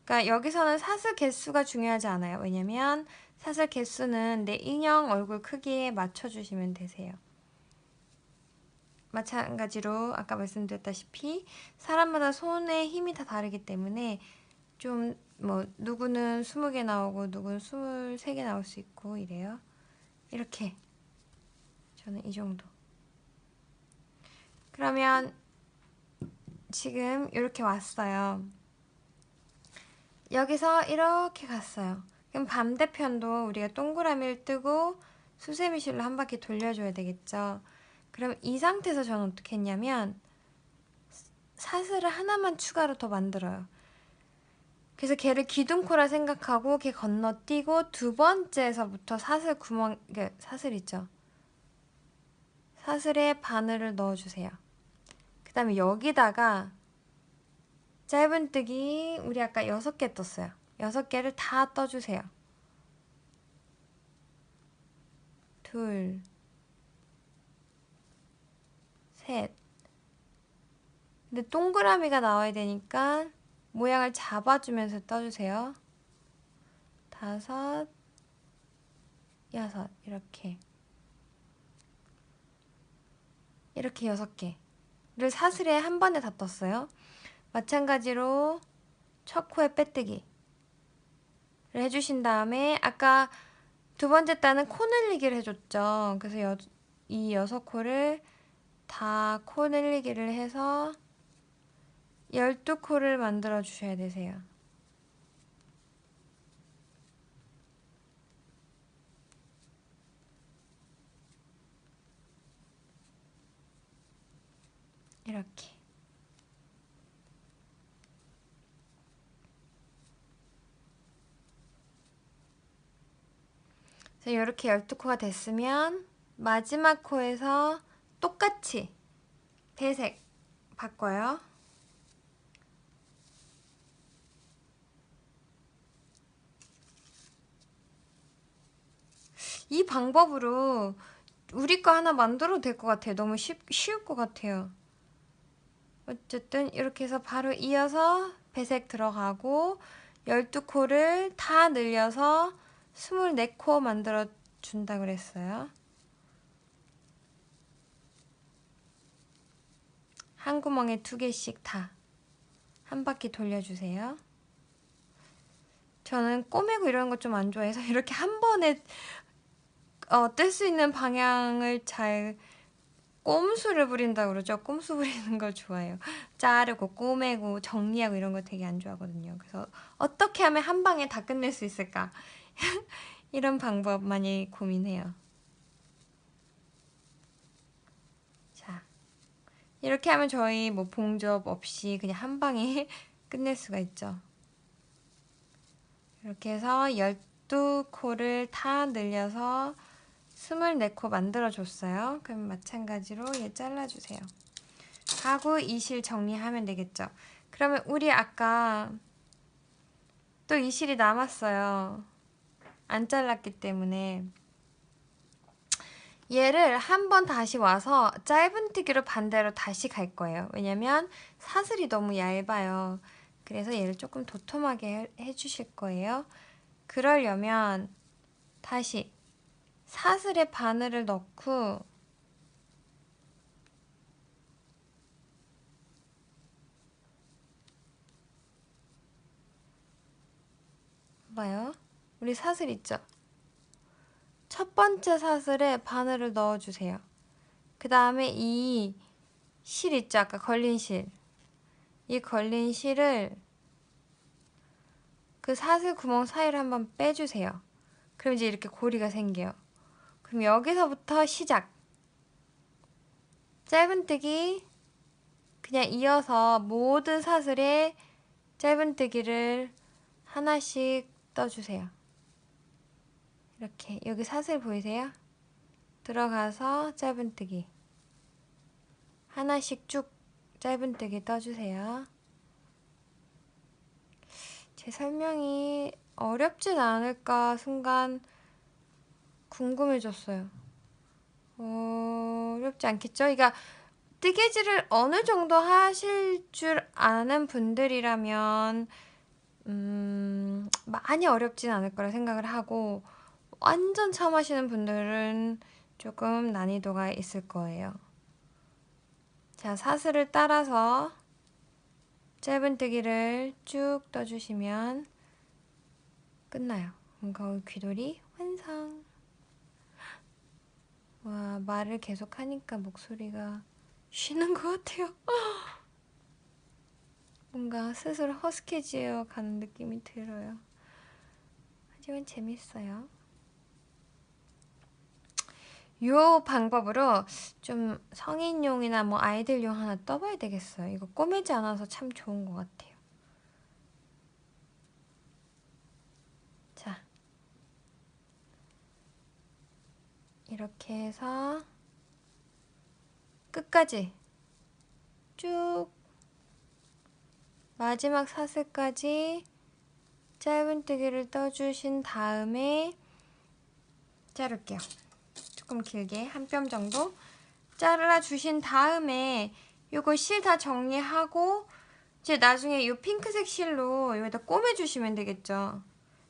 Speaker 1: 그러니까 여기서는 사슬 개수가 중요하지 않아요. 왜냐면 사슬 개수는 내 인형 얼굴 크기에 맞춰주시면 되세요. 마찬가지로 아까 말씀드렸다시피 사람마다 손의 힘이 다 다르기 때문에 좀 뭐 누구는 20개 나오고 누구는 23개 나올 수 있고 이래요. 이렇게 저는 이 정도. 그러면 지금 이렇게 왔어요. 여기서 이렇게 갔어요. 그럼 반대편도 우리가 동그라미를 뜨고 수세미실로 한 바퀴 돌려줘야 되겠죠. 그럼 이 상태에서 저는 어떻게 했냐면 사슬을 하나만 추가로 더 만들어요. 그래서 걔를 기둥코라 생각하고 걔 건너뛰고 두 번째에서부터 사슬 구멍, 사슬 있죠? 사슬에 바늘을 넣어주세요. 그 다음에 여기다가 짧은뜨기 우리 아까 6개 떴어요. 6개를 다 떠주세요. 둘, 셋. 근데 동그라미가 나와야 되니까 모양을 잡아주면서 떠주세요. 5, 6 이렇게 6개를 사슬에 한 번에 다 떴어요. 마찬가지로 첫 코에 빼뜨기를 해주신 다음에 아까 두 번째 단은 코 늘리기를 해줬죠. 그래서 이 6코를 다 코 늘리기를 해서 12코를 만들어 주셔야 되세요. 이렇게. 이렇게 12코가 됐으면 마지막 코에서 똑같이 배색 바꿔요. 이 방법으로 우리 거 하나 만들어도 될 것 같아요. 너무 쉬울 것 같아요. 어쨌든 이렇게 해서 바로 이어서 배색 들어가고 12코를 다 늘려서 24코 만들어 준다 그랬어요. 한 구멍에 2개씩 다 한 바퀴 돌려주세요. 저는 꼬매고 이런 거 좀 안 좋아해서 이렇게 한 번에 뜰 수 있는 방향을 잘 꼼수를 부린다고 그러죠. 꼼수 부리는 걸 좋아해요. 자르고 꼬매고 정리하고 이런 거 되게 안 좋아하거든요. 그래서 어떻게 하면 한 방에 다 끝낼 수 있을까? 이런 방법 많이 고민해요. 자, 이렇게 하면 저희 뭐 봉접 없이 그냥 한 방에 끝낼 수가 있죠. 이렇게 해서 12코를 다 늘려서 24코 만들어줬어요. 그럼 마찬가지로 얘 잘라주세요. 하고 이 실 정리하면 되겠죠. 그러면 우리 아까 또 이 실이 남았어요. 안 잘랐기 때문에 얘를 한 번 다시 와서 짧은뜨기로 반대로 다시 갈 거예요. 왜냐면 사슬이 너무 얇아요. 그래서 얘를 조금 도톰하게 해주실 거예요. 그러려면 다시 사슬에 바늘을 넣고 봐요. 우리 사슬 있죠? 첫 번째 사슬에 바늘을 넣어주세요. 그 다음에 이 실 있죠? 아까 걸린 실. 이 걸린 실을 그 사슬 구멍 사이를 한번 빼주세요. 그럼 이제 이렇게 고리가 생겨요. 그럼 여기서부터 시작. 짧은뜨기 그냥 이어서 모든 사슬에 짧은뜨기를 하나씩 떠주세요. 이렇게 여기 사슬 보이세요? 들어가서 짧은뜨기 하나씩 쭉 짧은뜨기 떠주세요. 제 설명이 어렵진 않을까 순간 궁금해졌어요. 어렵지 않겠죠? 그러니까 뜨개질을 어느 정도 하실 줄 아는 분들이라면 많이 어렵진 않을 거라 생각을 하고 완전 처음 하시는 분들은 조금 난이도가 있을 거예요. 자, 사슬을 따라서 짧은뜨기를 쭉 떠주시면 끝나요. 그럼 거울 귀돌이 완성! 와, 말을 계속 하니까 목소리가 쉬는 것 같아요. 뭔가 스스로 허스키지어 가는 느낌이 들어요. 하지만 재밌어요. 요 방법으로 좀 성인용이나 뭐 아이들용 하나 떠봐야 되겠어요. 이거 꼬매지 않아서 참 좋은 것 같아요. 자, 이렇게 해서 끝까지 쭉 마지막 사슬까지 짧은뜨기를 떠주신 다음에 자를게요. 조금 길게 한 뼘 정도 잘라주신 다음에 요거 실 다 정리하고 이제 나중에 요 핑크색 실로 여기다 꼬매주시면 되겠죠.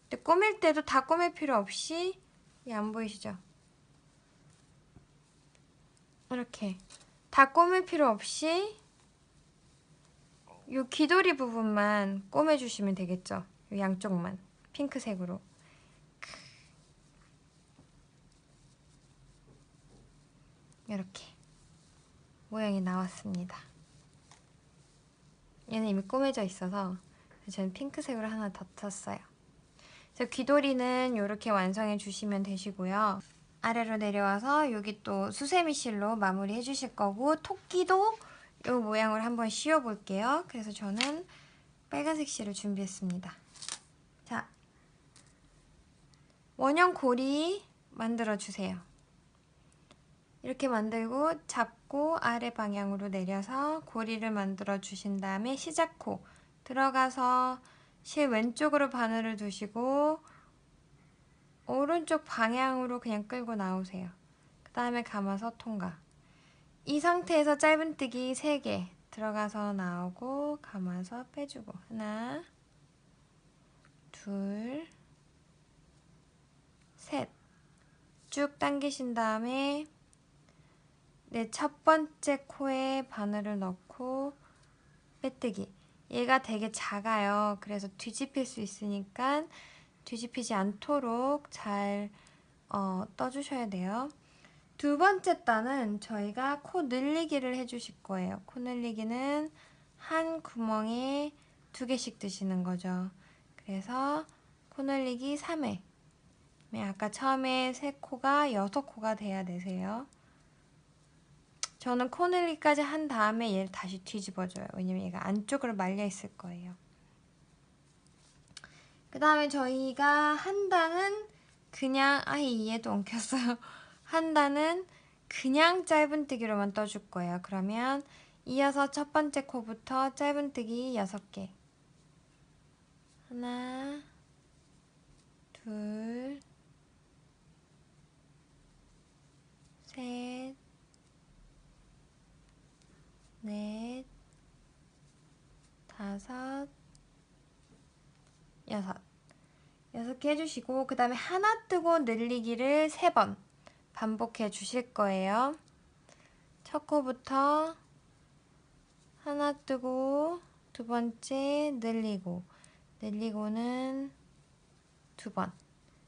Speaker 1: 근데 꼬맬 때도 다 꼬맬 필요 없이 안 보이시죠? 이렇게 다 꼬맬 필요 없이 요 귀돌이 부분만 꼬매주시면 되겠죠. 요 양쪽만 핑크색으로. 이렇게 모양이 나왔습니다. 얘는 이미 꼬매져 있어서 저는 핑크색으로 하나 덧쳤어요. 그래서 귀돌이는 이렇게 완성해 주시면 되시고요. 아래로 내려와서 여기 또 수세미 실로 마무리 해주실 거고 토끼도 이 모양을 한번 씌워 볼게요. 그래서 저는 빨간색 실을 준비했습니다. 자, 원형 고리 만들어 주세요. 이렇게 만들고 잡고 아래 방향으로 내려서 고리를 만들어 주신 다음에 시작코 들어가서 실 왼쪽으로 바늘을 두시고 오른쪽 방향으로 그냥 끌고 나오세요. 그 다음에 감아서 통과. 이 상태에서 짧은뜨기 3개 들어가서 나오고 감아서 빼주고 하나, 둘, 셋. 쭉 당기신 다음에 내 첫 번째 코에 바늘을 넣고 빼뜨기. 얘가 되게 작아요. 그래서 뒤집힐 수 있으니까 뒤집히지 않도록 잘 떠주셔야 돼요. 두 번째 단은 저희가 코 늘리기를 해주실 거예요. 코 늘리기는 한 구멍에 2개씩 드시는 거죠. 그래서 코 늘리기 3회. 아까 처음에 3코가 6코가 돼야 되세요. 저는 코 늘리기까지 한 다음에 얘를 다시 뒤집어줘요. 왜냐면 얘가 안쪽으로 말려 있을 거예요. 그 다음에 저희가 한 단은 그냥 얘도 엉켰어요. 한 단은 그냥 짧은뜨기로만 떠줄 거예요. 그러면 이어서 첫 번째 코부터 짧은뜨기 6개. 하나, 둘, 셋, 넷, 다섯, 여섯. 6개 해주시고 그 다음에 하나 뜨고 늘리기를 3번 반복해 주실 거예요. 첫 코부터 하나 뜨고 두 번째 늘리고는 2번.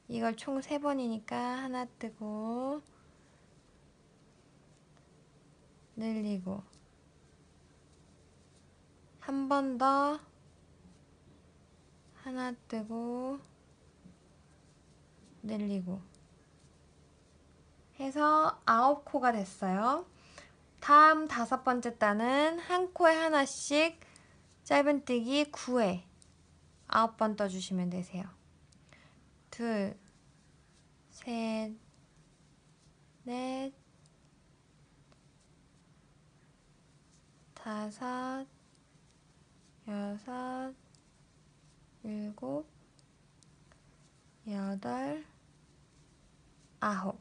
Speaker 1: 이걸 총 3번이니까 하나 뜨고 늘리고 한 번 더 하나 뜨고 늘리고 해서 9코가 됐어요. 다음 5번째 단은 한 코에 하나씩 짧은뜨기 9회 9번 떠주시면 되세요. 둘, 셋, 넷, 다섯, 여섯, 일곱, 여덟, 9.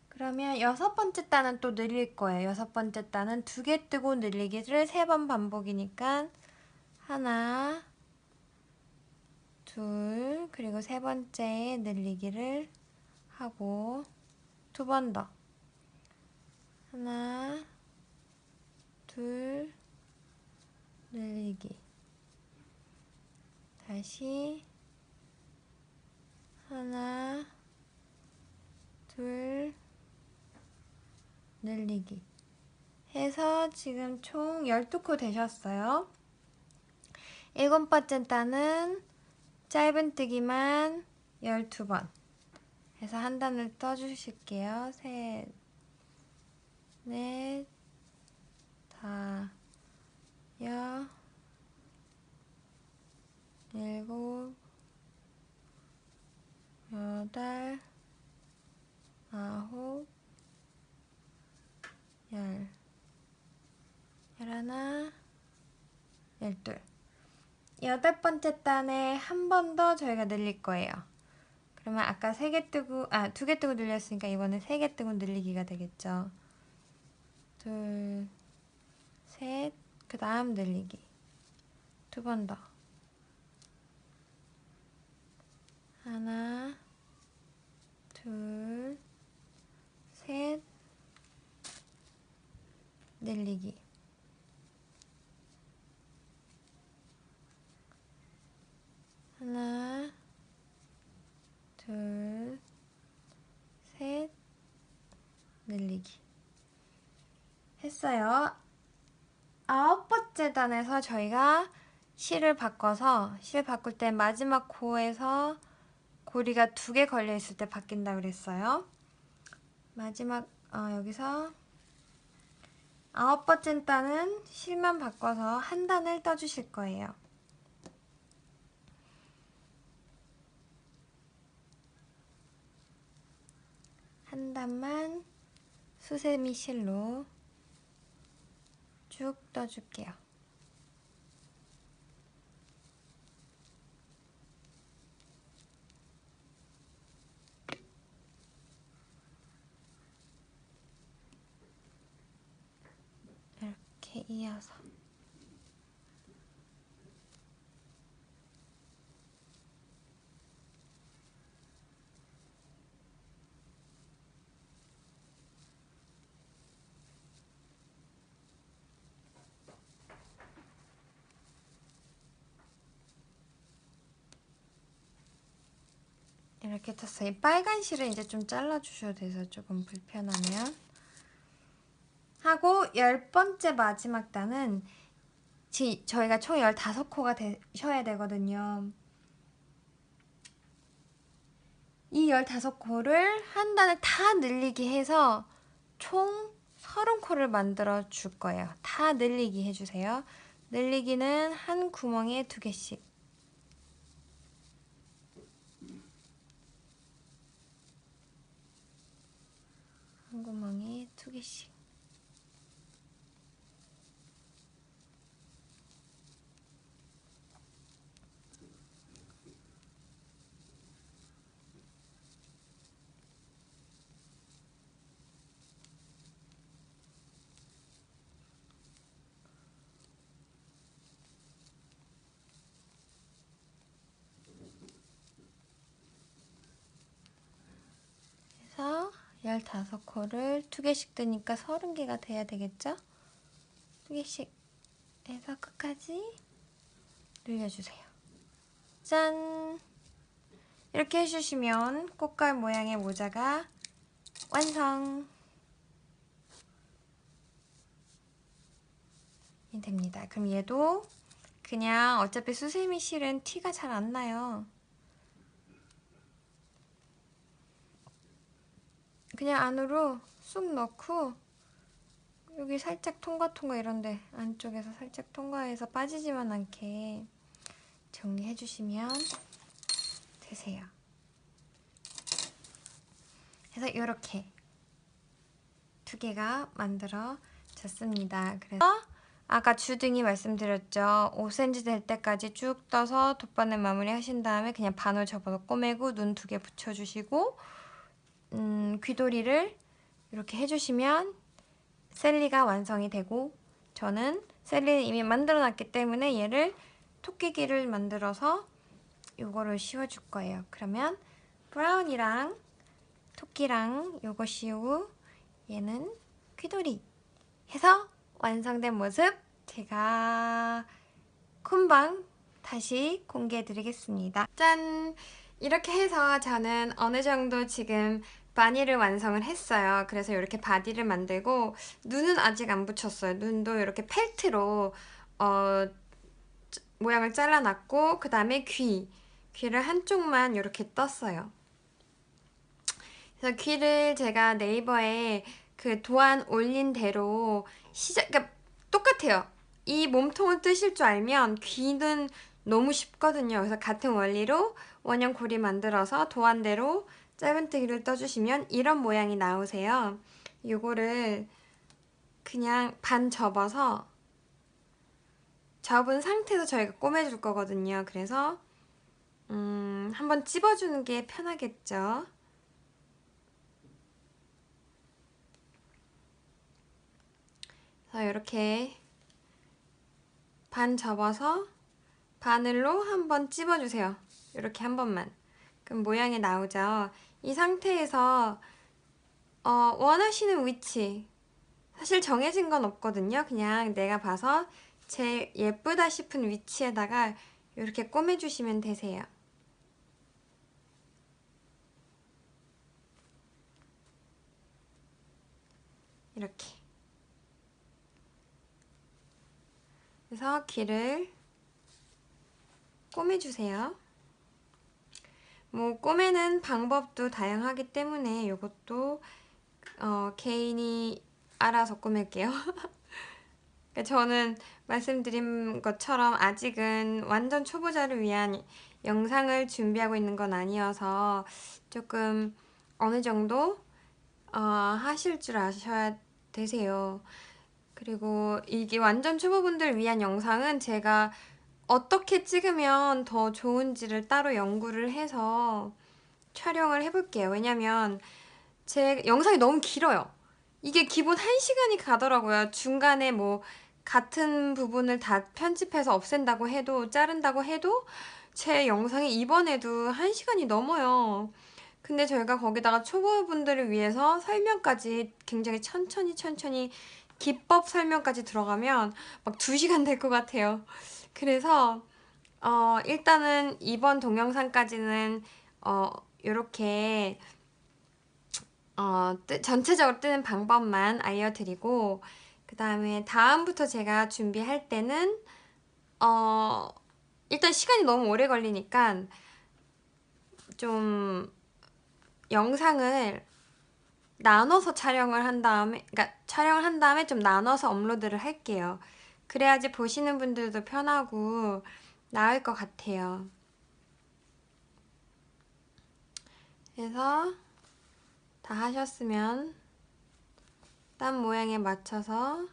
Speaker 1: 그러면 6번째 단은 또 늘릴 거예요. 6번째 단은 2개 뜨고 늘리기를 3번 반복이니까 하나, 둘, 그리고 3번째에 늘리기를 하고 2번 더. 하나, 둘, 늘리기. 다시 하나, 둘, 늘리기 해서 지금 총 12코 되셨어요. 7번째 단은 짧은뜨기만 12번 해서 한 단을 떠주실게요. 셋, 넷, 다, 여, 일곱, 여덟, 9, 10, 11, 12. 8번째 단에 한 번 더 저희가 늘릴 거예요. 그러면 아까 2개 뜨고 늘렸으니까 이번에 3개 뜨고 늘리기가 되겠죠. 둘, 셋, 그 다음 늘리기. 2번 더. 하나, 둘, 셋, 늘리기. 하나, 둘, 셋, 늘리기. 했어요. 9번째 단에서 저희가 실을 바꿀 때 마지막 코에서 고리가 2개 걸려있을 때 바뀐다 그랬어요. 마지막 여기서 9번째 단은 실만 바꿔서 한 단을 떠주실 거예요. 한 단만 수세미 실로 쭉 떠줄게요. 이렇게 이어서 이렇게 떴어요. 이 빨간 실을 이제 좀 잘라주셔야 돼서 조금 불편하면 하고 10번째 마지막 단은 저희가 총 15코가 되셔야 되거든요. 이 15코를 한 단을 다 늘리기 해서 총 30코를 만들어 줄 거예요. 다 늘리기 해주세요. 늘리기는 한 구멍에 2개씩. 한 구멍에 2개씩. 해서 15코를 2개씩 뜨니까 30개가 돼야 되겠죠? 2개씩 해서 끝까지 늘려주세요. 짠! 이렇게 해주시면 꽃갈 모양의 모자가 완성! 이 됩니다. 그럼 얘도 그냥 어차피 수세미 실은 티가 잘 안 나요. 그냥 안으로 쑥 넣고 여기 살짝 통과통과 이런데 안쪽에서 살짝 통과해서 빠지지만 않게 정리해주시면 되세요. 그래서 이렇게 2개가 만들어졌습니다. 그래서 아까 주둥이 말씀드렸죠. 5cm 될 때까지 쭉 떠서 돗바늘 마무리 하신 다음에 그냥 반을 접어서 꼬매고 눈 2개 붙여주시고 귀도리를 이렇게 해주시면 셀리가 완성이 되고 저는 셀리를 이미 만들어놨기 때문에 얘를 토끼기를 만들어서 요거를 씌워줄 거예요. 그러면 브라운이랑 토끼랑 요거 씌우고 얘는 귀도리 해서 완성된 모습 제가 금방 다시 공개해드리겠습니다. 짠! 이렇게 해서 저는 어느 정도 지금 바니를 완성을 했어요. 그래서 이렇게 바디를 만들고 눈은 아직 안 붙였어요. 눈도 이렇게 펠트로 모양을 잘라놨고 그 다음에 귀를 한쪽만 이렇게 떴어요. 그래서 귀를 제가 네이버에 그 도안 올린 대로 그러니까 똑같아요. 이 몸통을 뜨실 줄 알면 귀는 너무 쉽거든요. 그래서 같은 원리로 원형 고리 만들어서 도안대로 짧은뜨기를 떠주시면 이런 모양이 나오세요. 요거를 그냥 반 접어서 접은 상태에서 저희가 꼬매줄 거거든요. 그래서 한번 찝어주는 게 편하겠죠. 그래서 이렇게 반 접어서 바늘로 한번 찝어주세요. 이렇게 한 번만. 그럼 모양이 나오죠. 이 상태에서 원하시는 위치 사실 정해진 건 없거든요. 그냥 내가 봐서 제일 예쁘다 싶은 위치에다가 이렇게 꼬매주시면 되세요. 이렇게. 그래서 귀를 꼬매주세요. 뭐 꼬매는 방법도 다양하기 때문에 이것도 개인이 알아서 꼬맬게요. 저는 말씀드린 것처럼 아직은 완전 초보자를 위한 영상을 준비하고 있는 건 아니어서 조금 어느 정도 하실 줄 아셔야 되세요. 그리고 이게 완전 초보분들 위한 영상은 제가 어떻게 찍으면 더 좋은지를 따로 연구를 해서 촬영을 해볼게요. 왜냐면 제 영상이 너무 길어요. 이게 기본 1시간이 가더라고요. 중간에 뭐 같은 부분을 다 편집해서 없앤다고 해도 자른다고 해도 제 영상이 이번에도 1시간이 넘어요. 근데 저희가 거기다가 초보분들을 위해서 설명까지 굉장히 천천히 기법 설명까지 들어가면 막 2시간 될 것 같아요. 그래서 일단은 이번 동영상까지는 요렇게 전체적으로 뜨는 방법만 알려드리고, 그 다음에 다음부터 제가 준비할 때는 일단 시간이 너무 오래 걸리니까 좀 영상을 나눠서 촬영을 한 다음에, 그러니까 촬영을 한 다음에 좀 나눠서 업로드를 할게요. 그래야지 보시는 분들도 편하고 나을 것 같아요. 그래서 다 하셨으면 땀 모양에 맞춰서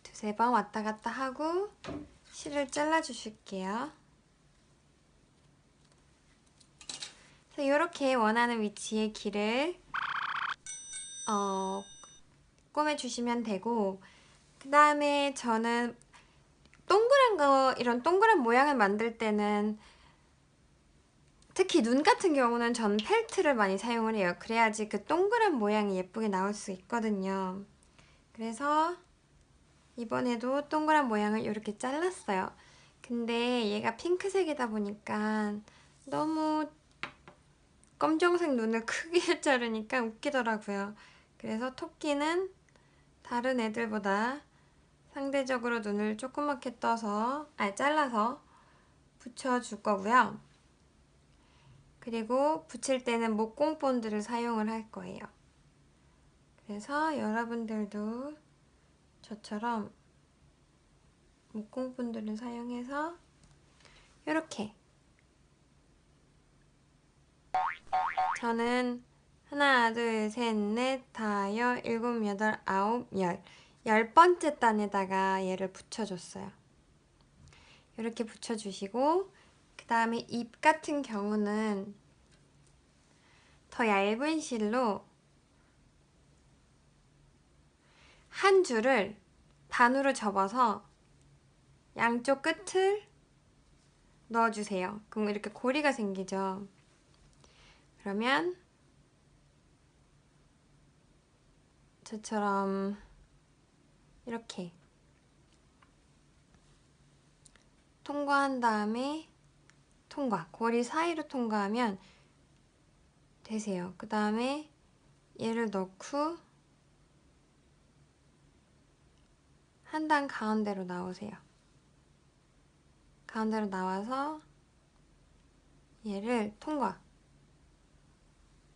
Speaker 1: 두세 번 왔다 갔다 하고 실을 잘라 주실게요. 그래서 이렇게 원하는 위치에 길을 꼬매주시면 되고, 그 다음에 저는 동그란 거, 이런 동그란 모양을 만들 때는 특히 눈 같은 경우는 전 펠트를 많이 사용을 해요. 그래야지 그 동그란 모양이 예쁘게 나올 수 있거든요. 그래서 이번에도 동그란 모양을 이렇게 잘랐어요. 근데 얘가 핑크색이다 보니까 너무 검정색 눈을 크게 자르니까 웃기더라고요. 그래서 토끼는 다른 애들보다 상대적으로 눈을 조그맣게 잘라서 붙여줄 거고요. 그리고 붙일 때는 목공 본드를 사용을 할 거예요. 그래서 여러분들도 저처럼 목공 본드를 사용해서 이렇게 저는 하나, 둘, 셋, 넷, 다섯, 일곱, 여덟, 아홉, 열 번째 단에다가 얘를 붙여줬어요. 이렇게 붙여주시고, 그 다음에 입 같은 경우는 더 얇은 실로 한 줄을 반으로 접어서 양쪽 끝을 넣어주세요. 그럼 이렇게 고리가 생기죠. 그러면 저처럼 이렇게 통과한 다음에 고리 사이로 통과하면 되세요. 그 다음에 얘를 넣고 한 단 가운데로 나오세요. 가운데로 나와서 얘를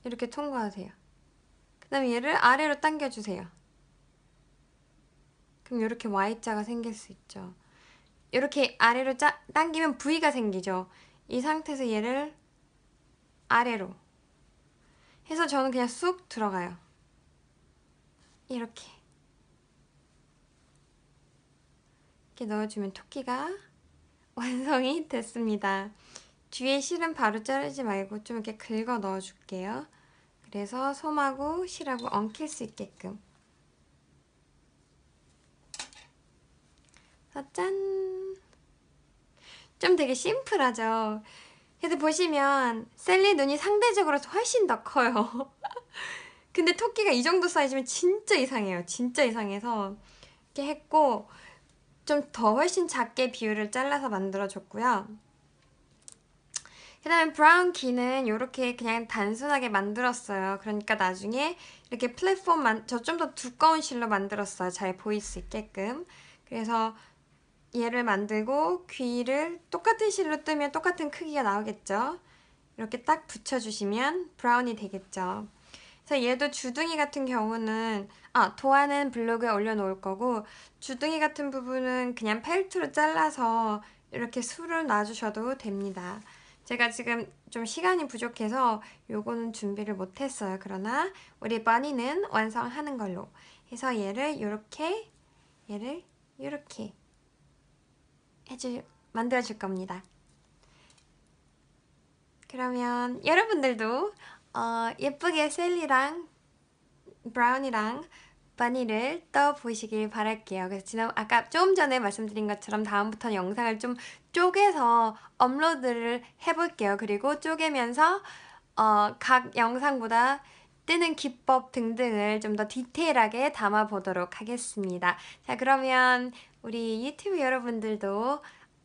Speaker 1: 이렇게 통과하세요. 그 다음에 얘를 아래로 당겨주세요. 그럼 이렇게 Y자가 생길 수 있죠. 이렇게 아래로 당기면 V가 생기죠. 이 상태에서 얘를 아래로 해서 저는 그냥 쑥 들어가요. 이렇게 넣어주면 토끼가 완성이 됐습니다. 뒤에 실은 바로 자르지 말고 좀 이렇게 긁어 넣어줄게요. 그래서 솜하고 실하고 엉킬 수 있게끔. 짠! 좀 되게 심플하죠? 그래서 보시면 셀리 눈이 상대적으로 훨씬 더 커요. 근데 토끼가 이 정도 사이즈면 진짜 이상해요. 진짜 이상해서 이렇게 했고, 좀 더 훨씬 작게 비율을 잘라서 만들어줬고요. 그 다음에 브라운 귀는 이렇게 그냥 단순하게 만들었어요. 그러니까 나중에 이렇게 플랫폼 저 좀 더 두꺼운 실로 만들었어요. 잘 보일 수 있게끔. 그래서 얘를 만들고 귀를 똑같은 실로 뜨면 똑같은 크기가 나오겠죠. 이렇게 딱 붙여주시면 브라운이 되겠죠. 그래서 얘도 주둥이 같은 경우는 도안은 블로그에 올려놓을 거고, 주둥이 같은 부분은 그냥 펠트로 잘라서 이렇게 술을 놔주셔도 됩니다. 제가 지금 좀 시간이 부족해서 요거는 준비를 못했어요. 그러나 우리 버니는 완성하는 걸로 해서 얘를 이렇게 만들어줄 겁니다. 그러면 여러분들도 예쁘게 셀리랑 브라운이랑 바니를 떠보시길 바랄게요. 그래서 아까 조금 전에 말씀드린 것처럼 다음부터는 영상을 좀 쪼개서 업로드를 해볼게요. 그리고 쪼개면서 각 영상보다 뜨는 기법 등등을 좀 더 디테일하게 담아보도록 하겠습니다. 자, 그러면 우리 유튜브 여러분들도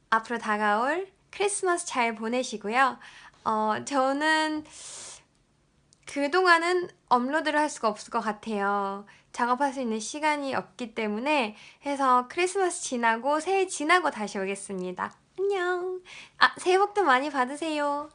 Speaker 1: 앞으로 다가올 크리스마스 잘 보내시고요. 저는 그동안은 업로드를 할 수가 없을 것 같아요. 작업할 수 있는 시간이 없기 때문에 해서 크리스마스 지나고 새해 지나고 다시 오겠습니다. 안녕. 아, 새해 복도 많이 받으세요.